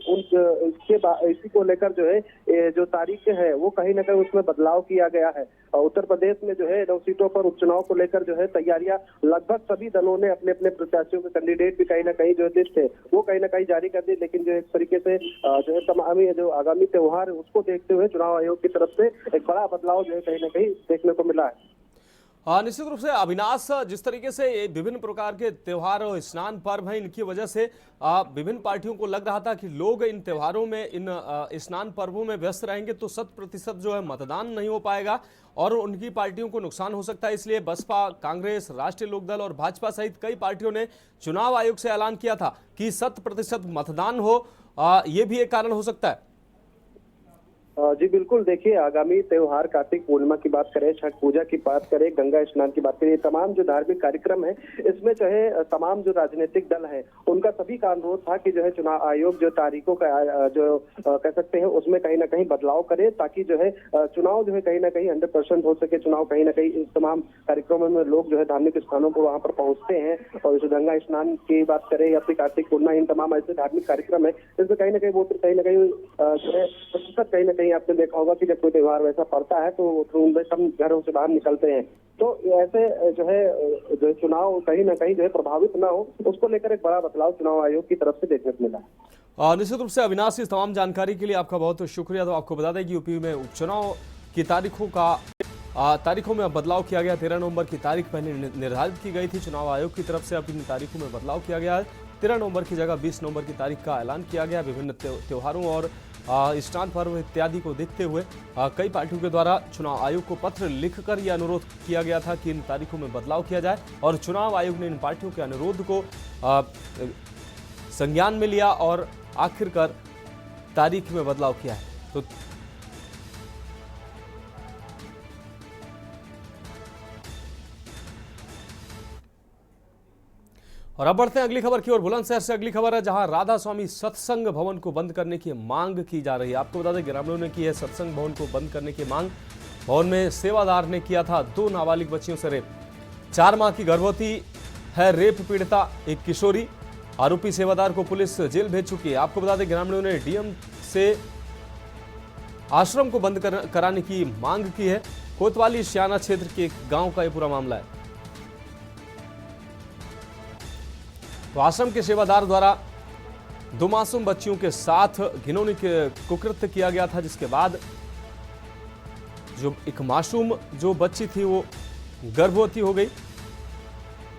इसी को लेकर जो है ये जो तारीखें है वो कहीं ना कहीं उसमें बदलाव किया गया है। उत्तर प्रदेश में जो है 9 सीटों पर उपचुनाव को लेकर जो है तैयारियां लगभग सभी दलों ने अपने अपने प्रत्याशियों के कैंडिडेट भी कहीं ना कहीं जो लिस्ट है वो कहीं ना कहीं जारी कर दी, लेकिन जो एक तरीके से जो है तमाम जो आगामी त्योहार है उसको देखते हुए चुनाव आयोग की तरफ से एक बड़ा बदलाव जो है कहीं ना कहीं देखने को मिला है। निश्चित रूप से अविनाश, जिस तरीके से ये विभिन्न प्रकार के त्योहार और स्नान पर्व हैं, इनकी वजह से विभिन्न पार्टियों को लग रहा था कि लोग इन त्योहारों में, इन स्नान पर्वों में व्यस्त रहेंगे तो 100% जो है मतदान नहीं हो पाएगा और उनकी पार्टियों को नुकसान हो सकता है। इसलिए बसपा, कांग्रेस, राष्ट्रीय लोकदल और भाजपा सहित कई पार्टियों ने चुनाव आयोग से ऐलान किया था कि 100% मतदान हो। ये भी एक कारण हो सकता है। जी बिल्कुल, देखिए आगामी त्योहार कार्तिक पूर्णिमा की बात करें, छठ पूजा की बात करें, गंगा स्नान की बात करें, तमाम जो धार्मिक कार्यक्रम है इसमें जो है तमाम जो राजनीतिक दल है उनका सभी का अनुरोध था कि जो है चुनाव आयोग जो तारीखों का जो कह सकते हैं उसमें कहीं ना कहीं बदलाव करे, ताकि जो है चुनाव जो है कहीं ना कहीं 100% हो सके। चुनाव कहीं ना कहीं इस तमाम कार्यक्रमों में लोग जो है धार्मिक स्थानों पर वहां पर पहुंचते हैं, और जो गंगा स्नान की बात करें या फिर कार्तिक पूर्णिमा, इन तमाम ऐसे धार्मिक कार्यक्रम है इसमें कहीं ना कहीं वोटर कहीं ना कहीं जो है प्रतिशत कहीं ना कहीं आपने देखा होगा कि जब कोई त्योहार वैसा पड़ता है तो उनमें कम घरों से बाहर निकलते हैं, तो ऐसे जो चुनाव कहीं ना कहीं जो है प्रभावित ना हो, उसको लेकर एक बड़ा बदलाव चुनाव आयोग की तरफ से देखने को मिला। निश्चित रूप से अविनाश, इस तमाम जानकारी के लिए आपका बहुत शुक्रिया। तो आपको बता दें कि यूपी में उपचुनाव की तारीखों में बदलाव किया गया। 13 नवंबर की तारीख पहले निर्धारित की गई थी चुनाव आयोग की तरफ से, अब इन तारीखों में बदलाव किया गया है। 13 नवंबर की जगह 20 नवंबर की तारीख का ऐलान किया गया। विभिन्न त्योहारों और स्नान पर्व इत्यादि को देखते हुए कई पार्टियों के द्वारा चुनाव आयोग को पत्र लिखकर यह अनुरोध किया गया था कि इन तारीखों में बदलाव किया जाए, और चुनाव आयोग ने इन पार्टियों के अनुरोध को संज्ञान में लिया और आखिरकार तारीख में बदलाव किया है। तो और अब बढ़ते हैं अगली खबर की ओर। बुलंदशहर से अगली खबर है, जहां राधा स्वामी सत्संग भवन को बंद करने की मांग की जा रही है। आपको बता दें ग्रामीणों ने की है सत्संग भवन को बंद करने की मांग। भवन में सेवादार ने किया था 2 नाबालिग बच्चियों से रेप। 4 माह की गर्भवती है रेप पीड़िता एक किशोरी। आरोपी सेवादार को पुलिस जेल भेज चुकी है। आपको बता दें ग्रामीणों ने डीएम से आश्रम को बंद कराने की मांग की है। कोतवाली श्याना क्षेत्र के एक गांव का यह पूरा मामला है। तो आश्रम के सेवादार द्वारा 2 मासूम बच्चियों के साथ घिनौनी कुकृत्य किया गया था, जिसके बाद जो एक मासूम जो बच्ची थी वो गर्भवती हो गई।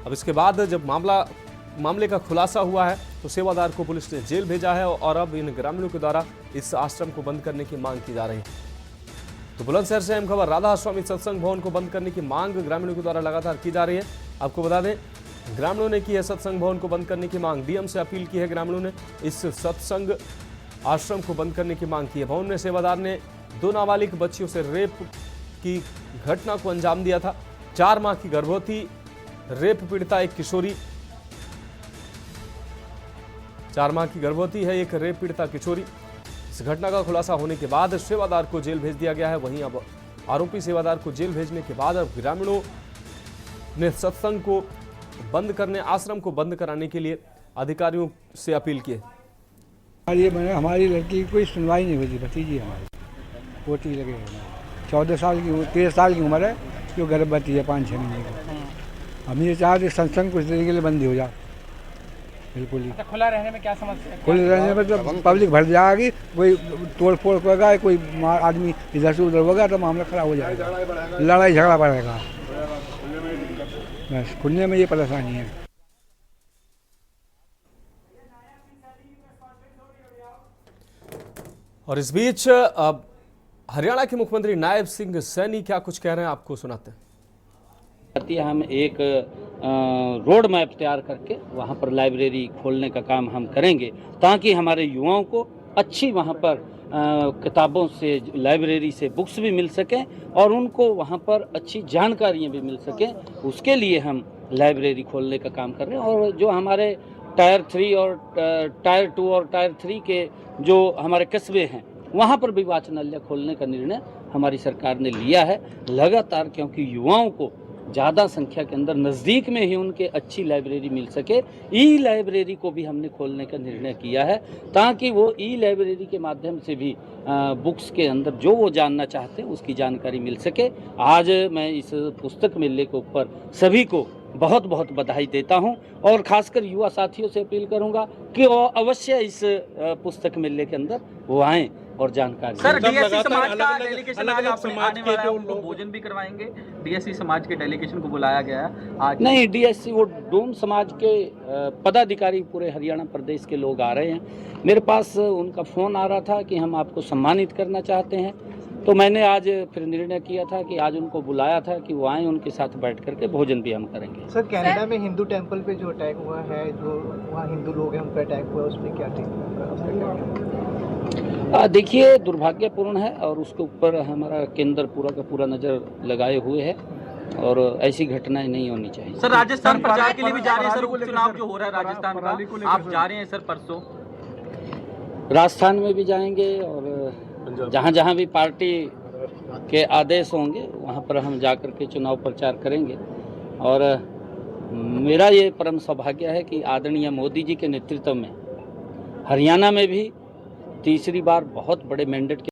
अब इसके बाद जब मामले का खुलासा हुआ है तो सेवादार को पुलिस ने जेल भेजा है, और अब इन ग्रामीणों के द्वारा इस आश्रम को बंद करने की मांग की जा रही है। तो बुलंदशहर से अहम खबर, राधा स्वामी सत्संग भवन को बंद करने की मांग ग्रामीणों के द्वारा लगातार की जा रही है। आपको बता दें ग्रामीणों ने की है सत्संग भवन को बंद करने की मांग। डीएम से अपील की है ग्रामीणों ने, इस सत्संग आश्रम को बंद करने की मांग की है। भवन में सेवादार ने 2 नाबालिग बच्चियों से रेप की घटना को अंजाम दिया था। 4 माह की गर्भवती रेप पीड़िता एक किशोरी, 4 माह की गर्भवती है एक रेप पीड़िता किशोरी। इस घटना का खुलासा होने के बाद सेवादार को जेल भेज दिया गया है। वहीं अब आरोपी सेवादार को जेल भेजने के बाद अब ग्रामीणों ने सत्संग को बंद करने, आश्रम को बंद कराने के लिए अधिकारियों से अपील की है। हमारी लड़की की कोई सुनवाई नहीं हुई, भतीजी हमारी पोती लगे 14 साल की 13 साल की उम्र है, जो गर्भवती है 5-6 महीने की। हम ये चाहते सत्संग कुछ देर के लिए बंद हो जाए, बिल्कुल ही। खुला रहने में क्या समस्या? खुले रहने में तो पब्लिक भर जाएगी, कोई तोड़ फोड़ होगा, कोई आदमी इधर से उधर होगा तो मामला खराब हो जाएगा, लड़ाई झगड़ा बढ़ेगा। बस खुलने में ये परेशानी है। और इस बीच हरियाणा के मुख्यमंत्री नायब सिंह सैनी क्या कुछ कह रहे हैं, आपको सुनाते हैं। हम एक रोड मैप तैयार करके वहाँ पर लाइब्रेरी खोलने का काम हम करेंगे, ताकि हमारे युवाओं को अच्छी वहाँ पर किताबों से, लाइब्रेरी से बुक्स भी मिल सकें और उनको वहाँ पर अच्छी जानकारियाँ भी मिल सकें। उसके लिए हम लाइब्रेरी खोलने का काम कर रहे हैं। और जो हमारे टायर 3 और टायर 2 और टायर 3 के जो हमारे कस्बे हैं वहाँ पर भी वाचनालय खोलने का निर्णय हमारी सरकार ने लिया है लगातार, क्योंकि युवाओं को ज़्यादा संख्या के अंदर नज़दीक में ही उनके अच्छी लाइब्रेरी मिल सके। ई लाइब्रेरी को भी हमने खोलने का निर्णय किया है ताकि वो ई लाइब्रेरी के माध्यम से भी बुक्स के अंदर जो वो जानना चाहते हैं उसकी जानकारी मिल सके। आज मैं इस पुस्तक मेले के ऊपर सभी को बहुत बहुत बधाई देता हूं और खासकर युवा साथियों से अपील करूंगा कि वो अवश्य इस पुस्तक मेले के अंदर वो आएँ और जानकारी। सर, डीएससी समाज का डेलीगेशन आज आप आने वाला है, उनको भोजन भी करवाएंगे। डीएससी समाज के डेलीगेशन को बुलाया गया है आज। नहीं, डीएससी वो डोम समाज के पदाधिकारी पूरे हरियाणा प्रदेश के लोग आ रहे हैं। मेरे पास उनका फ़ोन आ रहा था कि हम आपको सम्मानित करना चाहते हैं, तो मैंने आज फिर निर्णय किया था कि आज उनको बुलाया था कि वो आएँ, उनके साथ बैठ करके भोजन भी हम करेंगे। सर, कनाडा में हिंदू टेम्पल पे जो अटैक हुआ है, जो वहाँ हिंदू लोग हैं उन पर अटैक हुआ, उसमें क्या देखिए, दुर्भाग्यपूर्ण है और उसके ऊपर हमारा केंद्र पूरा का पूरा नज़र लगाए हुए है और ऐसी घटनाएं नहीं होनी चाहिए। सर, राजस्थान प्रचार के लिए भी जा रहे हैं सर, उपचुनाव जो हो रहा है राजस्थान का, आप जा रहे हैं सर परसों? राजस्थान में भी जाएंगे और जहाँ जहाँ भी पार्टी के आदेश होंगे वहाँ पर हम जा कर के चुनाव प्रचार करेंगे। और मेरा ये परम सौभाग्य है कि आदरणीय मोदी जी के नेतृत्व में हरियाणा में भी तीसरी बार बहुत बड़े मैंडेट के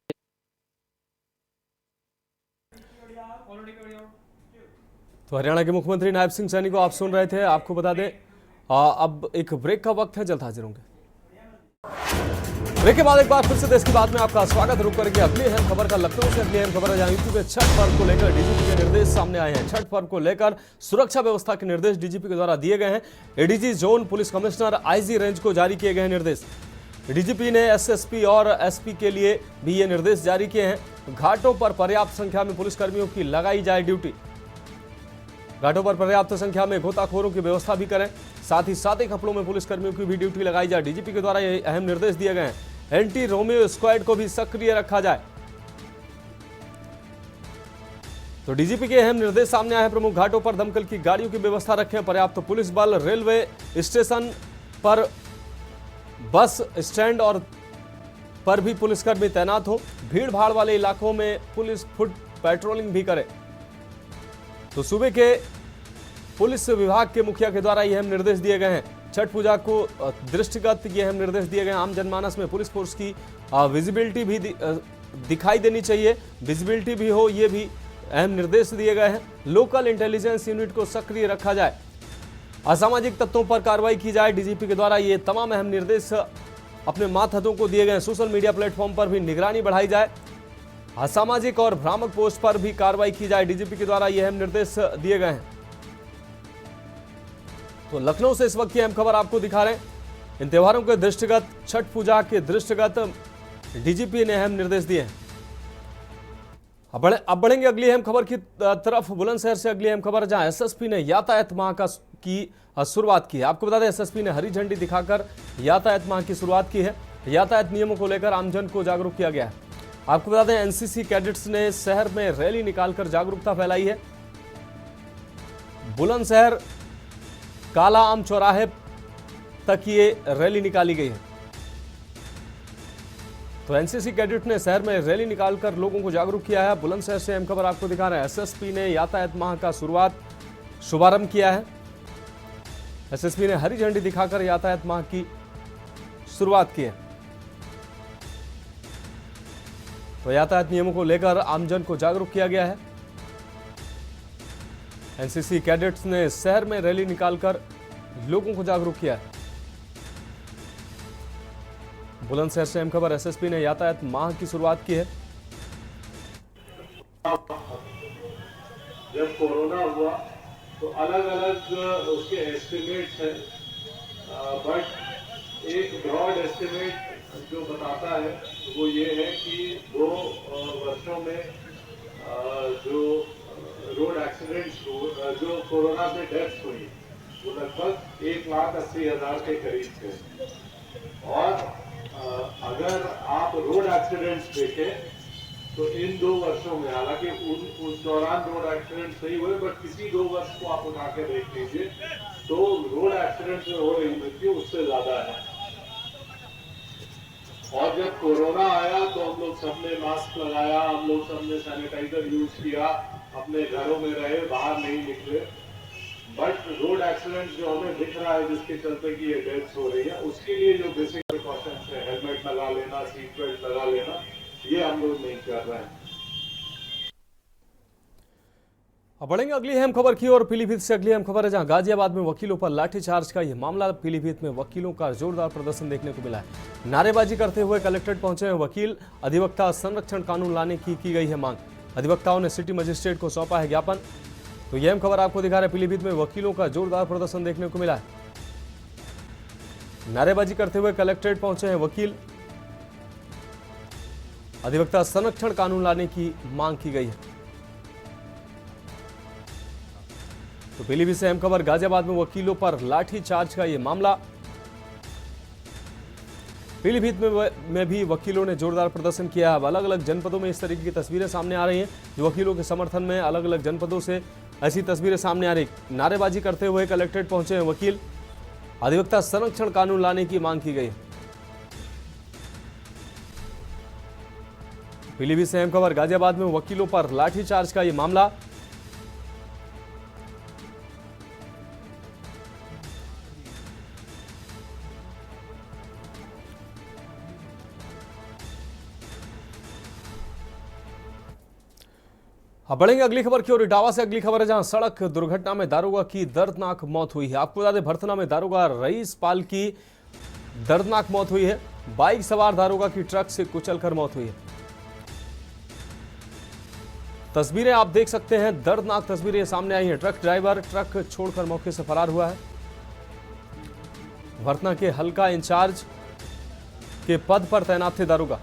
तो हरियाणा के मुख्यमंत्री नायब सिंह सैनी को आप सुन रहे थे। आपको बता दें अब एक ब्रेक का वक्त है, जल्द हाजिर होंगे। ब्रेक के बाद एक बार फिर से देश की बात में आपका स्वागत। रुक करके अगली अहम खबर का लखनऊ से अगली अहम खबर है, जहां यूपी में छठ पर्व को लेकर डीजीपी के निर्देश सामने आए हैं। छठ पर्व को लेकर सुरक्षा व्यवस्था के निर्देश डीजीपी के द्वारा दिए गए हैं। ADG zone police commissioner IG range को जारी किए गए हैं निर्देश। डीजीपी ने एसएसपी और एसपी के लिए भी ये निर्देश जारी किए हैं। घाटों पर पर्याप्त संख्या में पुलिसकर्मियों की लगाई जाए ड्यूटी। घाटों पर पर्याप्त संख्या में गोताखोरों की व्यवस्था भी करें, साथ ही सादे कपड़ों में पुलिसकर्मियों की भी ड्यूटी लगाई जाए। डीजीपी के द्वारा ये अहम निर्देश दिए गए हैं। एंटी रोमियो स्क्वाड को भी सक्रिय रखा जाए। तो डीजीपी के अहम निर्देश सामने आए हैं। प्रमुख घाटों पर दमकल की गाड़ियों की व्यवस्था रखें, पर्याप्त पुलिस बल, रेलवे स्टेशन पर, बस स्टैंड और पर भी पुलिसकर्मी तैनात हो। भीड़ भाड़ वाले इलाकों में पुलिस फुट पेट्रोलिंग भी करे। तो सूबे के पुलिस विभाग के मुखिया के द्वारा यह अहम निर्देश दिए गए हैं। छठ पूजा को दृष्टिगत ये अहम निर्देश दिए गए हैं। आम जनमानस में पुलिस फोर्स की विजिबिलिटी भी दिखाई देनी चाहिए, विजिबिलिटी भी हो, ये भी अहम निर्देश दिए गए हैं। लोकल इंटेलिजेंस यूनिट को सक्रिय रखा जाए, असामाजिक तत्वों पर कार्रवाई की जाए। डीजीपी के द्वारा ये तमाम अहम निर्देश अपने मातहतों को दिए गए। सोशल मीडिया प्लेटफॉर्म पर भी निगरानी बढ़ाई जाए, असामाजिक और भ्रामक पोस्ट पर भी कार्रवाई की जाए। डीजीपी के द्वारा ये अहम निर्देश दिए गए हैं। तो लखनऊ से इस वक्त की अहम खबर आपको दिखा रहे हैं। इन त्योहारों के दृष्टिगत, छठ पूजा के दृष्टिगत डीजीपी ने अहम निर्देश दिए हैं। अब बढ़ेंगे अगली अहम खबर की तरफ। बुलंदशहर से अगली अहम खबर, जहां एसएसपी ने यातायात माह की शुरुआत की है। आपको बता दें, एसएसपी ने हरी झंडी दिखाकर यातायात माह की शुरुआत की है। यातायात नियमों को लेकर आमजन को जागरूक किया गया है। आपको बता दें, एनसीसी कैडेट्स ने शहर में रैली निकालकर जागरूकता फैलाई है। बुलंदशहर काला आम चौराहे तक ये रैली निकाली गई है। तो एनसीसी कैडेट ने शहर में रैली निकालकर लोगों को जागरूक किया है। बुलंदशहर से अहम खबर आपको दिखा रहे हैं। एसएसपी ने यातायात माह का शुभारंभ किया है। एसएसपी ने हरी झंडी दिखाकर यातायात माह की शुरुआत की है। तो यातायात नियमों को लेकर आमजन को जागरूक किया गया है। एनसीसी कैडेट्स ने शहर में रैली निकालकर लोगों को जागरूक किया है। बुलंदशहर से अहम खबर, एसएसपी ने यातायात माह की शुरुआत की है। जब कोरोना हुआ तो अलग अलग उसके एस्टिमेट्स हैं, बट एक ब्रॉड एस्टिमेट जो बताता है वो ये है कि 2 वर्षों में जो रोड एक्सीडेंट्स जो कोरोना से डेथ्स हुई वो लगभग 1,80,000 के करीब थे। और अगर आप रोड एक्सीडेंट्स देखें तो इन 2 वर्षों में, हालांकि उस दौरान रोड एक्सीडेंट्स नहीं हुए, बट किसी 2 वर्ष को आप उठा के देख लीजिए तो रोड एक्सीडेंट्स में हो रही मृत्यु उससे ज्यादा है। और जब कोरोना आया तो हम लोग सबने मास्क लगाया, हम लोग सबने सैनिटाइजर यूज किया, अपने घरों में रहे, बाहर नहीं निकले। बट रोड एक्सीडेंट जो हमें दिख रहा है जिसके चलते कि ये डेथ्स हो रही है, उसके लिए जो बेसिक प्रिकॉशंस है, हेलमेट लगा लेना, सीट बेल्ट लगा लेना, ये हम लोग नहीं कर रहे हैं। अब बढ़ेंगे अगली अहम खबर की और। पीलीभीत से अगली अहम खबर है, जहां गाजियाबाद में वकीलों पर लाठीचार्ज का यह मामला। पीलीभीत में वकीलों का जोरदार प्रदर्शन देखने को मिला है। नारेबाजी करते हुए कलेक्ट्रेट पहुंचे हैं वकील। अधिवक्ता संरक्षण कानून लाने की गई है मांग। अधिवक्ताओं ने सिटी मजिस्ट्रेट को सौंपा है ज्ञापन। तो यह अहम खबर आपको दिखा रहे हैं, पीलीभीत में वकीलों का जोरदार प्रदर्शन देखने को मिला है। नारेबाजी करते हुए कलेक्ट्रेट पहुंचे हैं वकील। अधिवक्ता संरक्षण कानून लाने की मांग की गई है। तो पीलीभीत से अहम खबर, गाजियाबाद में वकीलों पर लाठीचार्ज का यह मामला। पीलीभीत में भी वकीलों ने जोरदार प्रदर्शन किया है। अलग अलग जनपदों में इस तरीके की तस्वीरें सामने आ रही हैं। जो वकीलों के समर्थन में अलग अलग जनपदों से ऐसी तस्वीरें सामने आ रही। नारेबाजी करते हुए कलेक्ट्रेट पहुंचे हैं वकील। अधिवक्ता संरक्षण कानून लाने की मांग की गई। पीलीभीत से अहम खबर, गाजियाबाद में वकीलों पर लाठीचार्ज का यह मामला। अब बढ़ेंगे अगली खबर की ओर। इटावा से अगली खबर है, जहां सड़क दुर्घटना में दारोगा की दर्दनाक मौत हुई है। आपको बता दें, भरथना में दारोगा रईस पाल की दर्दनाक मौत हुई है। बाइक सवार दारोगा की ट्रक से कुचलकर मौत हुई है। तस्वीरें आप देख सकते हैं, दर्दनाक तस्वीरें सामने आई हैं। ट्रक ड्राइवर ट्रक छोड़कर मौके से फरार हुआ है। भरथना के हल्का इंचार्ज के पद पर तैनात थे दारोगा।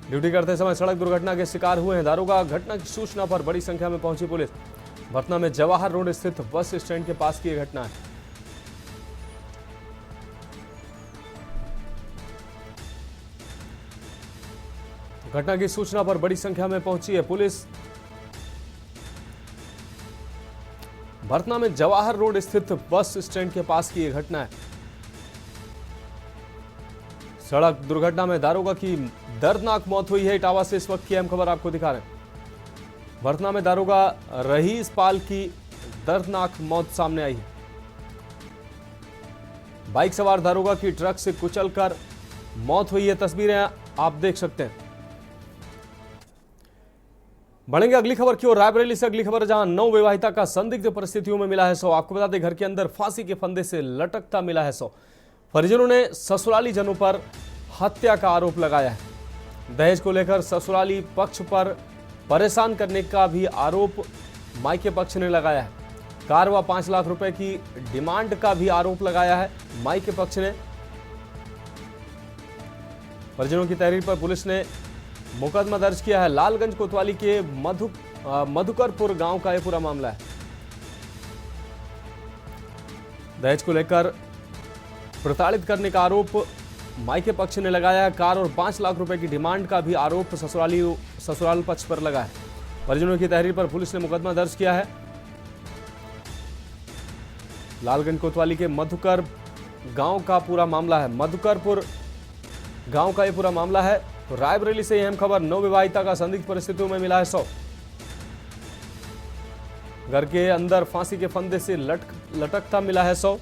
ड्यूटी करते समय सड़क दुर्घटना के शिकार हुए हैं दारोगा। घटना की सूचना पर बड़ी संख्या में पहुंची पुलिस। भरथना में जवाहर रोड स्थित बस स्टैंड के पास की घटना है। घटना की सूचना पर बड़ी संख्या में पहुंची है पुलिस। भरथना में जवाहर रोड स्थित बस स्टैंड के पास की यह घटना है। सड़क दुर्घटना में दारोगा की दर्दनाक मौत हुई है। इटावा से इस वक्त की अहम खबर आपको दिखा रहे हैं। भरथना में दारोगा रईस पाल की दर्दनाक मौत सामने आई है। बाइक सवार दारोगा की ट्रक से कुचलकर मौत हुई है। तस्वीरें आप देख सकते हैं। बढ़ेंगे अगली खबर की ओर। रायबरेली से अगली खबर, जहां नव विवाहिता का संदिग्ध परिस्थितियों में मिला है शव। आपको बता दें, घर के अंदर फांसी के फंदे से लटकता मिला है शव। परिजनों ने ससुराली जनों पर हत्या का आरोप लगाया है। दहेज को लेकर ससुराली पक्ष पर परेशान करने का भी आरोप मायके पक्ष ने लगाया है। कार व 5 लाख रुपए की डिमांड का भी आरोप लगाया है मायके पक्ष ने। परिजनों की तहरीर पर पुलिस ने मुकदमा दर्ज किया है। लालगंज कोतवाली के मधुकरपुर गांव का यह पूरा मामला है। दहेज को लेकर प्रताड़ित करने का आरोप मायके पक्ष ने लगाया है। कार और 5 लाख रुपए की डिमांड का भी आरोप ससुराल पक्ष पर लगा है। परिजनों की तहरीर पर पुलिस ने मुकदमा दर्ज किया है। लालगंज कोतवाली के मधुकर गांव का पूरा मामला है। मधुकरपुर गांव का यह पूरा मामला है। तो रायबरेली से अहम खबर, नवविवाहिता का संदिग्ध परिस्थितियों में मिला है शव। घर के अंदर फांसी के फंदे से लटकता मिला है शव।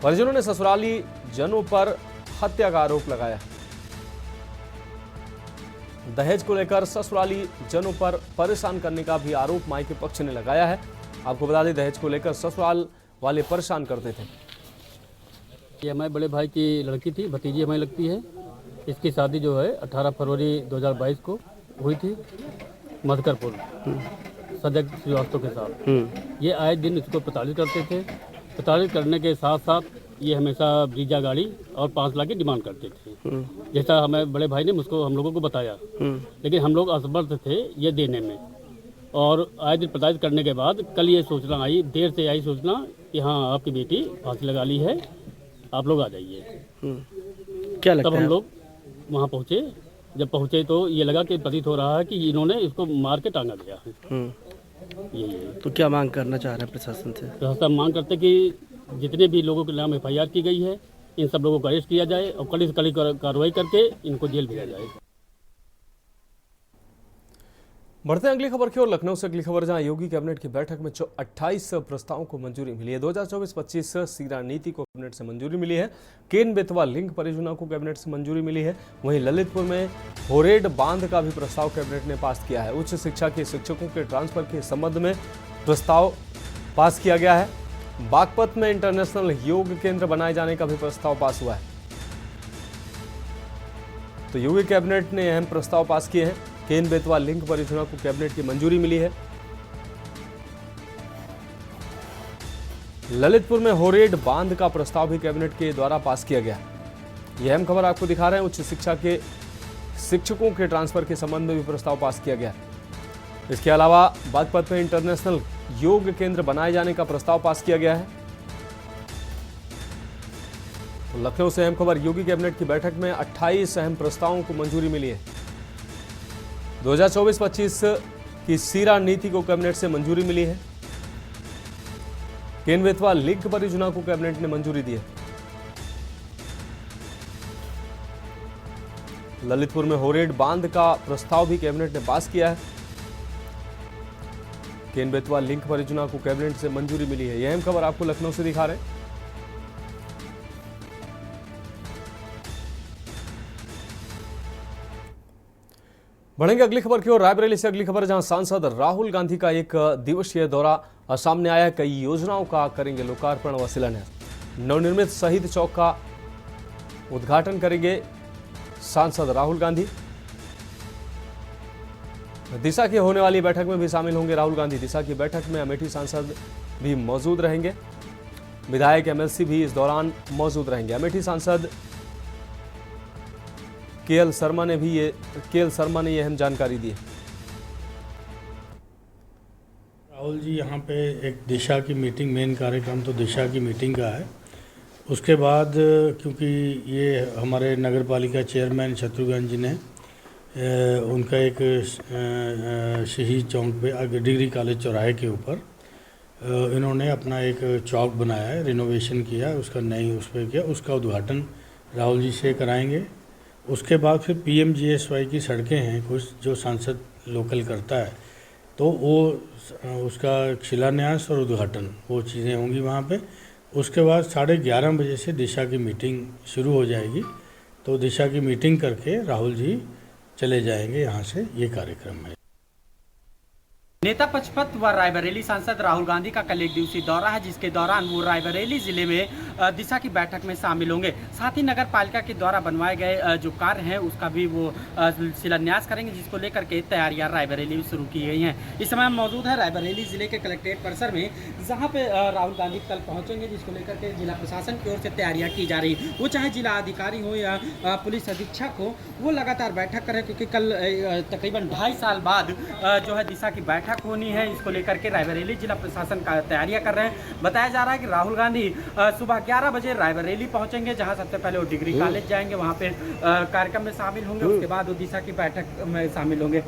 परिजनों ने ससुराली जनों पर हत्या का आरोप लगाया। दहेज को लेकर ससुराली जनों पर परेशान करने का भी आरोप मायके पक्ष ने लगाया है। आपको बता दें, दहेज को लेकर ससुराल वाले परेशान करते थे। ये हमारे बड़े भाई की लड़की थी, भतीजी हमें लगती है। इसकी शादी जो है 18 फरवरी 2022 को हुई थी मधुकरपुर सजग श्रीवास्तव के साथ। ये आए दिन इसको प्रताड़ित करते थे। प्रताड़ित करने के साथ साथ ये हमेशा ब्रीजा गाड़ी और 5 लाख की डिमांड करते थे, जैसा हमें बड़े भाई ने मुझको हम लोगों को बताया। लेकिन हम लोग असमर्थ थे ये देने में। और आए दिन प्रताड़ित करने के बाद कल ये सूचना आई, देर से आई सूचना कि हाँ आपकी बेटी फांसी लगा ली है, आप लोग आ जाइए। क्या लगता तब हम लोग वहाँ पहुँचे। जब पहुँचे तो ये लगा कि प्रतीत हो रहा है कि इन्होंने इसको मार के टांगा गया है। यही है। तो क्या मांग करना चाह रहे हैं प्रशासन से? प्रशासन मांग करते कि जितने भी लोगों के नाम FIR की गई है, इन सब लोगों को अरेस्ट किया जाए और कड़ी से कड़ी कार्रवाई करके इनको जेल भेजा जाए। बढ़ते हैं अगली खबर की ओर। लखनऊ से अगली खबर, जहां योगी कैबिनेट की बैठक में 28 प्रस्तावों को मंजूरी मिली है। 2024-25 सीरा नीति को कैबिनेट से मंजूरी मिली है। केन बेतवा लिंक परियोजना को कैबिनेट से मंजूरी मिली है। वहीं ललितपुर में होरेड बांध का भी प्रस्ताव कैबिनेट ने पास किया है। उच्च शिक्षा के शिक्षकों के ट्रांसफर के संबंध में प्रस्ताव पास किया गया है। बागपत में इंटरनेशनल योग केंद्र बनाए जाने का भी प्रस्ताव पास हुआ है। तो योगी कैबिनेट ने अहम प्रस्ताव पास किए हैं। केन बेतवा लिंक परियोजना को कैबिनेट की मंजूरी मिली है। ललितपुर में होरेड बांध का प्रस्ताव भी कैबिनेट के द्वारा पास किया गया। यह अहम खबर आपको दिखा रहे हैं। उच्च शिक्षा के शिक्षकों के ट्रांसफर के संबंध में भी प्रस्ताव पास किया गया। इसके अलावा बागपत में इंटरनेशनल योग केंद्र बनाए जाने का प्रस्ताव पास किया गया है। तो लखनऊ से अहम खबर, योगी कैबिनेट की बैठक में 28 अहम प्रस्तावों को मंजूरी मिली है। 2024-25 की सीरा नीति को कैबिनेट से मंजूरी मिली है। केन बेतवा लिंक परियोजना को कैबिनेट ने मंजूरी दी है। ललितपुर में होरेड बांध का प्रस्ताव भी कैबिनेट ने पास किया है। केन बेतवा लिंक परियोजना को कैबिनेट से मंजूरी मिली है। यह अहम खबर आपको लखनऊ से दिखा रहे हैं। बढ़ेंगे अगली खबर की ओर। रायबरेली से अगली खबर, जहां सांसद राहुल गांधी का एक दिवसीय दौरा सामने आया है। कई योजनाओं का करेंगे लोकार्पण व शिलान्यास। नवनिर्मित शहीद चौक का उद्घाटन करेंगे सांसद राहुल गांधी। दिशा की होने वाली बैठक में भी शामिल होंगे राहुल गांधी। दिशा की बैठक में अमेठी सांसद भी मौजूद रहेंगे। विधायक एमएलसी भी इस दौरान मौजूद रहेंगे। अमेठी सांसद केएल शर्मा ने ये अहम जानकारी दी है। राहुल जी यहाँ पे एक दिशा की मीटिंग, मेन कार्यक्रम तो दिशा की मीटिंग का है। उसके बाद क्योंकि ये हमारे नगर पालिका चेयरमैन शत्रुघ्न जी ने उनका एक शहीद चौक पे डिग्री कॉलेज चौराहे के ऊपर इन्होंने अपना एक चौक बनाया है, रिनोवेशन किया, उसका नई उस पर किया, उसका उद्घाटन राहुल जी से कराएंगे। उसके बाद फिर पीएमजीएसवाई की सड़कें हैं कुछ जो सांसद लोकल करता है, तो वो उसका शिलान्यास और उद्घाटन वो चीज़ें होंगी वहाँ पे। उसके बाद 11:30 बजे से दिशा की मीटिंग शुरू हो जाएगी। तो दिशा की मीटिंग करके राहुल जी चले जाएंगे यहाँ से। ये कार्यक्रम है। नेता पचपत व रायबरेली सांसद राहुल गांधी का कल एक दिवसीय दौरा है, जिसके दौरान वो रायबरेली जिले में दिशा की बैठक में शामिल होंगे। साथ ही नगर पालिका के द्वारा बनवाए गए जो कार्य हैं उसका भी वो शिलान्यास करेंगे, जिसको लेकर के तैयारियां रायबरेली में शुरू की गई हैं। इस समय हम मौजूद है रायबरेली जिले के कलेक्ट्रेट परिसर में, जहाँ पे राहुल गांधी कल पहुँचेंगे, जिसको लेकर के जिला प्रशासन की ओर से तैयारियाँ की जा रही। वो चाहे जिला अधिकारी हो या पुलिस अधीक्षक हो, वो लगातार बैठक करें, क्योंकि कल तकरीबन 2.5 साल बाद जो है दिशा की बैठक होनी है। इसको लेकर के रायबरेली जिला प्रशासन का तैयारियां कर रहे हैं। बताया जा रहा है कि राहुल गांधी सुबह 11 बजे रायबरेली पहुंचेंगे, जहां सबसे पहले वो डिग्री कॉलेज जाएंगे, वहां पे कार्यक्रम में शामिल होंगे। उसके बाद वो दिशा की बैठक में शामिल होंगे।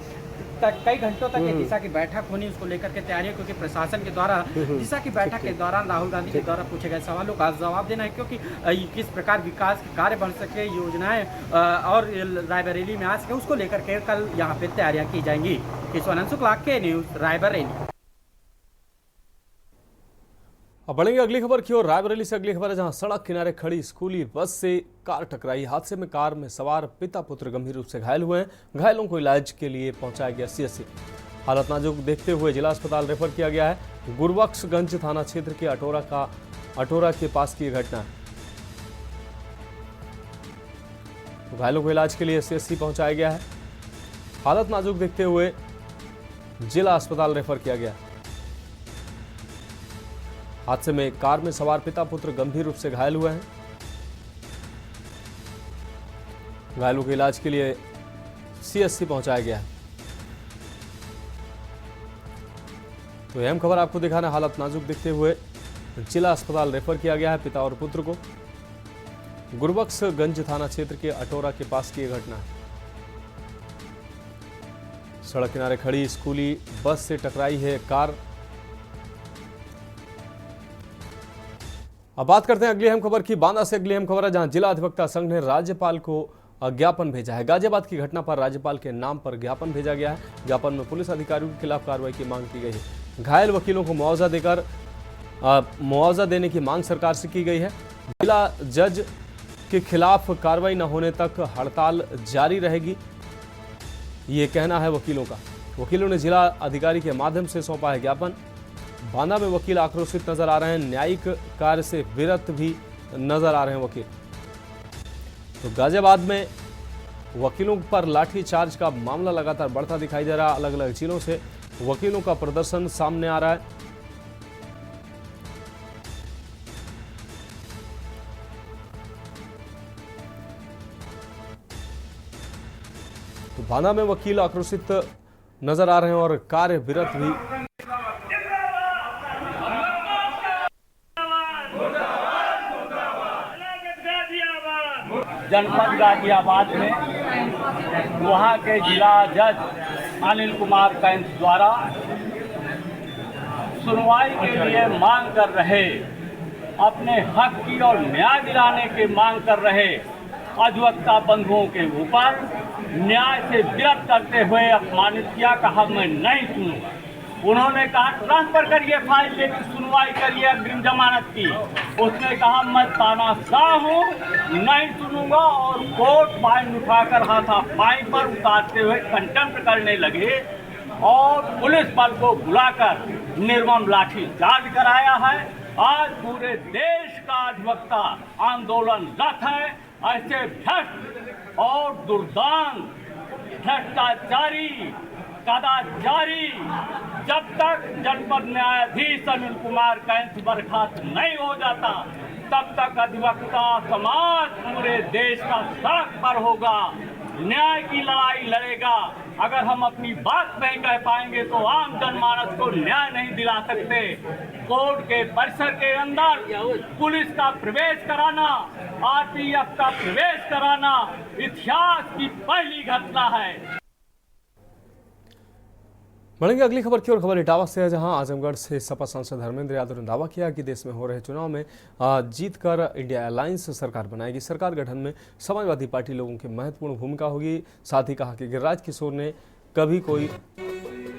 कई घंटों तक दिशा की बैठक होनी, उसको लेकर के तैयारियां, क्योंकि प्रशासन के द्वारा दिशा की बैठक के दौरान राहुल गांधी के द्वारा पूछे गए सवालों का जवाब देना है, क्योंकि किस प्रकार विकास के कार्य बन सके, योजनाएं और रायबरेली में आ सके, उसको लेकर के कल यहाँ पे तैयारियां की जाएंगी। किशोर शुक्ला के न्यूज रायबरेली। अब बढ़ेंगे अगली खबर की ओर। रायबरेली से अगली खबर है, जहां सड़क किनारे खड़ी स्कूली बस से कार टकराई। हादसे में कार में सवार पिता पुत्र गंभीर रूप से घायल हुए हैं। घायलों को इलाज के लिए पहुंचाया गया सीएचसी। हालत नाजुक देखते हुए जिला अस्पताल रेफर किया गया है। गुरबख्शगंज थाना क्षेत्र के अटोरा के पास की घटना है। तो घायलों को इलाज के लिए सीएचसी पहुंचाया गया है। हालत नाजुक देखते हुए जिला अस्पताल रेफर किया गया। हादसे में कार में सवार पिता पुत्र गंभीर रूप से घायल हुए हैं। घायलों के इलाज के लिए सीएचसी पहुंचाया गया है। तो अहम खबर आपको दिखाना, हालत नाजुक देखते हुए जिला अस्पताल रेफर किया गया है पिता और पुत्र को। गुरबख्शगंज थाना क्षेत्र के अटोरा के पास की यह घटना है। सड़क किनारे खड़ी स्कूली बस से टकराई है कार। अब बात करते हैं अगली अहम खबर की। बांदा से अगली अहम खबर है, जहां जिला अधिवक्ता संघ ने राज्यपाल को ज्ञापन भेजा है। गाजियाबाद की घटना पर राज्यपाल के नाम पर ज्ञापन भेजा गया है। ज्ञापन में पुलिस अधिकारियों के खिलाफ कार्रवाई की मांग की गई है। घायल वकीलों को मुआवजा देने की मांग सरकार से की गई है। जिला जज के खिलाफ कार्रवाई न होने तक हड़ताल जारी रहेगी, ये कहना है वकीलों का। वकीलों ने जिला अधिकारी के माध्यम से सौंपा है ज्ञापन। बांदा में वकील आक्रोशित नजर आ रहे हैं, न्यायिक कार्य से विरत भी नजर आ रहे हैं वकील। तो गाजियाबाद में वकीलों पर लाठीचार्ज का मामला लगातार बढ़ता दिखाई दे रहा है। अलग अलग जिलों से वकीलों का प्रदर्शन सामने आ रहा है। तो बांदा में वकील आक्रोशित नजर आ रहे हैं और कार्य विरत भी। जनपद गाजियाबाद में वहां के जिला जज अनिल कुमार कैंथ द्वारा सुनवाई के लिए मांग कर रहे, अपने हक की और न्याय दिलाने की मांग कर रहे अधिवक्ता बंधुओं के ऊपर न्याय से विरत करते हुए अपमानित किया। कहा मैं नहीं सुनूंगा। उन्होंने कहा ट्रांसफर करिए फाइल, लेकिन सुनवाई करिए अग्रिम जमानत की। उसने कहा मैं तानाशाह हूँ, नहीं सुनूंगा, और कोर्ट फाइन उठाकर हाथापाई पर उतारते हुए कंटेम्प्ट करने लगे और पुलिस बल को बुलाकर निर्मम लाठीचार्ज कराया है। आज पूरे देश का अधिवक्ता आंदोलनरत है। ऐसे भ्रष्ट और दुर्दांत भ्रष्टाचारी कदाचारी जब तक जनपद न्यायाधीश अनिल कुमार कैंथ बर्खास्त नहीं हो जाता, तब तक अधिवक्ता समाज पूरे देश का सड़क पर होगा, न्याय की लड़ाई लड़ेगा। अगर हम अपनी बात नहीं कह पाएंगे तो आम जनमानस को न्याय नहीं दिला सकते। कोर्ट के परिसर के अंदर पुलिस का प्रवेश कराना, आरपीएफ का प्रवेश कराना इतिहास की पहली घटना है। बढ़ेंगे अगली खबर की ओर। खबर इटावा से है, जहां आजमगढ़ से सपा सांसद धर्मेंद्र यादव ने दावा किया कि देश में हो रहे चुनाव में जीतकर इंडिया अलायंस सरकार बनाएगी। सरकार गठन में समाजवादी पार्टी लोगों की महत्वपूर्ण भूमिका होगी। साथ ही कहा कि गिरिराज किशोर ने कभी कोई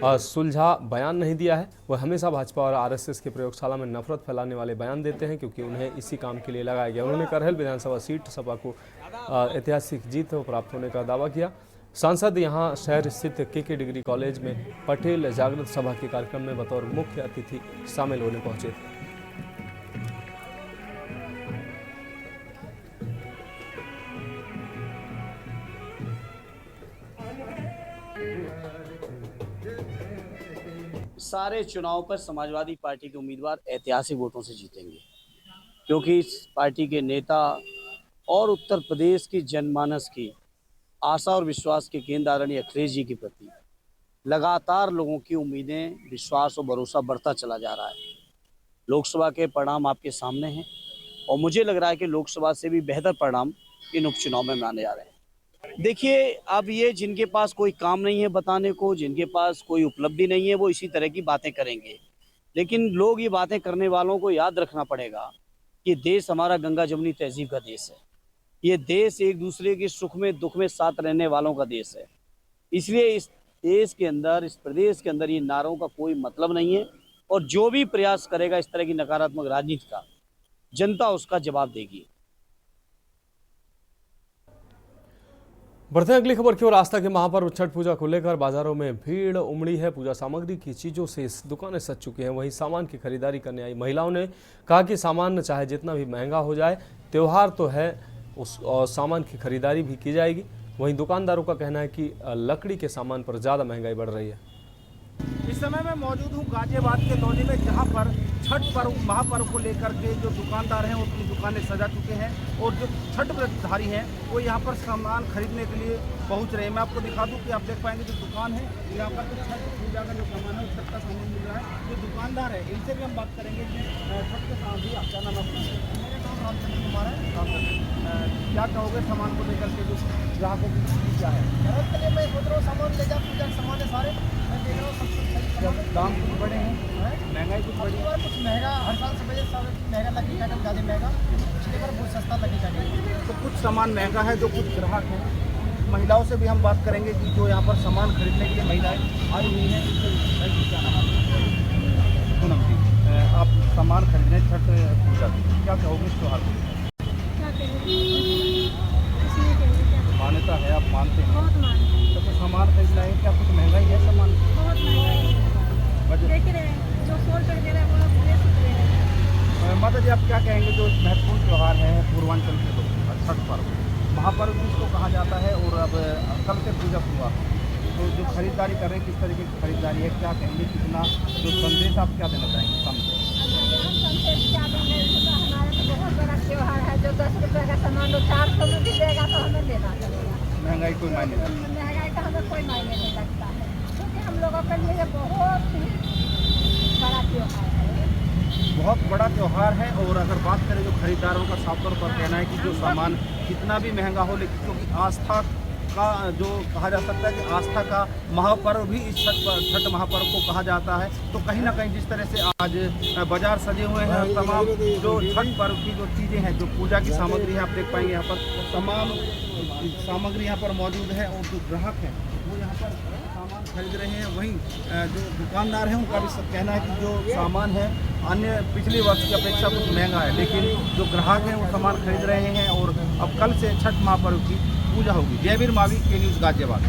सुलझा बयान नहीं दिया है। वह हमेशा भाजपा और आरएसएस की प्रयोगशाला में नफरत फैलाने वाले बयान देते हैं, क्योंकि उन्हें इसी काम के लिए लगाया गया। उन्होंने करहल विधानसभा सीट सपा को ऐतिहासिक जीत प्राप्त होने का दावा किया। सांसद यहां शहर स्थित के डिग्री कॉलेज में पटेल जागृत सभा के कार्यक्रम में बतौर मुख्य अतिथि शामिल होने पहुंचे थे। सारे चुनाव पर समाजवादी पार्टी के उम्मीदवार ऐतिहासिक वोटों से जीतेंगे, क्योंकि इस पार्टी के नेता और उत्तर प्रदेश की जनमानस की आशा और विश्वास के केंद्र आदरणीय अखिलेश जी के प्रति लगातार लोगों की उम्मीदें, विश्वास और भरोसा बढ़ता चला जा रहा है। लोकसभा के परिणाम आपके सामने हैं और मुझे लग रहा है कि लोकसभा से भी बेहतर परिणाम इन उपचुनाव में आने जा रहे हैं। देखिए, अब ये जिनके पास कोई काम नहीं है बताने को, जिनके पास कोई उपलब्धि नहीं है, वो इसी तरह की बातें करेंगे। लेकिन लोग ये बातें करने वालों को याद रखना पड़ेगा कि देश हमारा गंगा जमुनी तहजीब का देश है। ये देश एक दूसरे के सुख में दुख में साथ रहने वालों का देश है। इसलिए इस देश के अंदर, इस प्रदेश के अंदर ये नारों का कोई मतलब नहीं है, और जो भी प्रयास करेगा इस तरह की नकारात्मक राजनीति का, जनता उसका जवाब देगी। बढ़ते हैं अगली खबर की ओर। आस्था के महापर्व छठ पूजा को लेकर बाजारों में भीड़ उमड़ी है। पूजा सामग्री की चीजों से इस दुकानें सज चुकी हैं। वहीं सामान की खरीदारी करने आई महिलाओं ने कहा कि सामान चाहे जितना भी महंगा हो जाए, त्योहार तो है, उस और सामान की खरीदारी भी की जाएगी। वहीं दुकानदारों का कहना है कि लकड़ी के सामान पर ज़्यादा महंगाई बढ़ रही है। इस समय मैं मौजूद हूँ गाजियाबाद के दौरे में, जहाँ पर छठ पर्व महापर्व को लेकर के जो दुकानदार हैं अपनी दुकानें सजा चुके हैं और जो छठ व्रतधारी हैं वो यहाँ पर सामान खरीदने के लिए पहुँच रहे हैं। मैं आपको दिखा दूँ कि आप देख पाएंगे जो दुकान है, यहाँ पर तो छठ पूजा का जो सामान है, छठ का सामान मिल रहा है। जो दुकानदार है इनसे भी हम बात करेंगे कि छठ के साथ ही आपका नाम अपना। मेरा नाम रामचंद्र कुमार है। क्या कहोगे सामान को लेकर के जो ग्राहकों की क्या है? के लिए मैं सोच रहा हूँ सामान ले जा, पूजा सामान है सारे, मैं देख रहा हूँ सब कुछ। दाम कुछ बड़े हैं, महंगाई कुछ बड़ी है, कुछ महंगा हर साल से वजह महंगा लगेगा एकदम ज़्यादा महंगा, पिछले बार बहुत सस्ता लगेगा। तो कुछ सामान महंगा है, जो कुछ ग्राहक हैं, महिलाओं से भी हम बात करेंगे कि जो यहाँ पर सामान खरीदने के लिए महिलाएं आई हुई हैं। पूनम जी, आप सामान खरीदने छठ पूजा की, क्या कहोगे इस त्योहार को? मान्यता है, आप मानते हैं? तो कुछ सामान खरीदना है, क्या कुछ महंगाई है सामान? माता जी, आप क्या कहेंगे जो महत्वपूर्ण त्यौहार है पूर्वांचल के लोगों का छठ पर्व, महापर्व जिसको कहा जाता है, और अब कल से पूजा शुरुआत, तो जो खरीदारी कर रहे हैं किस तरीके की खरीदारी है, क्या कहेंगे, कितना जो संदेश आप क्या देना चाहेंगे? बहुत बड़ा त्योहार है, जो 10 रुपये का सामान 400 में भी देगा तो हमें लेना चलेगा। महंगाई कोई मायने नहीं, महंगाई का हमें कोई मायने नहीं लगता है, क्योंकि हम लोगों के लिए बहुत ही बड़ा त्योहार है। बहुत बड़ा त्यौहार है। और अगर बात करें जो खरीदारों का साफ तौर पर कहना है कि जो सामान कितना भी महंगा हो, लेकिन क्योंकि आस्था का जो कहा जा सकता है कि आस्था का महापर्व भी इस छठ महापर्व को कहा जाता है, तो कहीं ना कहीं जिस तरह से आज बाजार सजे हुए हैं, तमाम जो छठ पर्व की जो चीज़ें हैं, जो पूजा की सामग्री है, आप देख पाएंगे यहाँ पर तमाम सामग्री यहाँ पर मौजूद है, और जो ग्राहक हैं वो यहाँ पर सामान खरीद रहे हैं। वहीं जो दुकानदार हैं उनका भी कहना है कि जो सामान है अन्य पिछले वर्ष की अपेक्षा कुछ महंगा है, लेकिन जो ग्राहक हैं वो सामान खरीद रहे हैं। और अब कल से छठ महापर्व की पूजा होगी। जयवीर मावी, के न्यूज़ गाजियाबाद।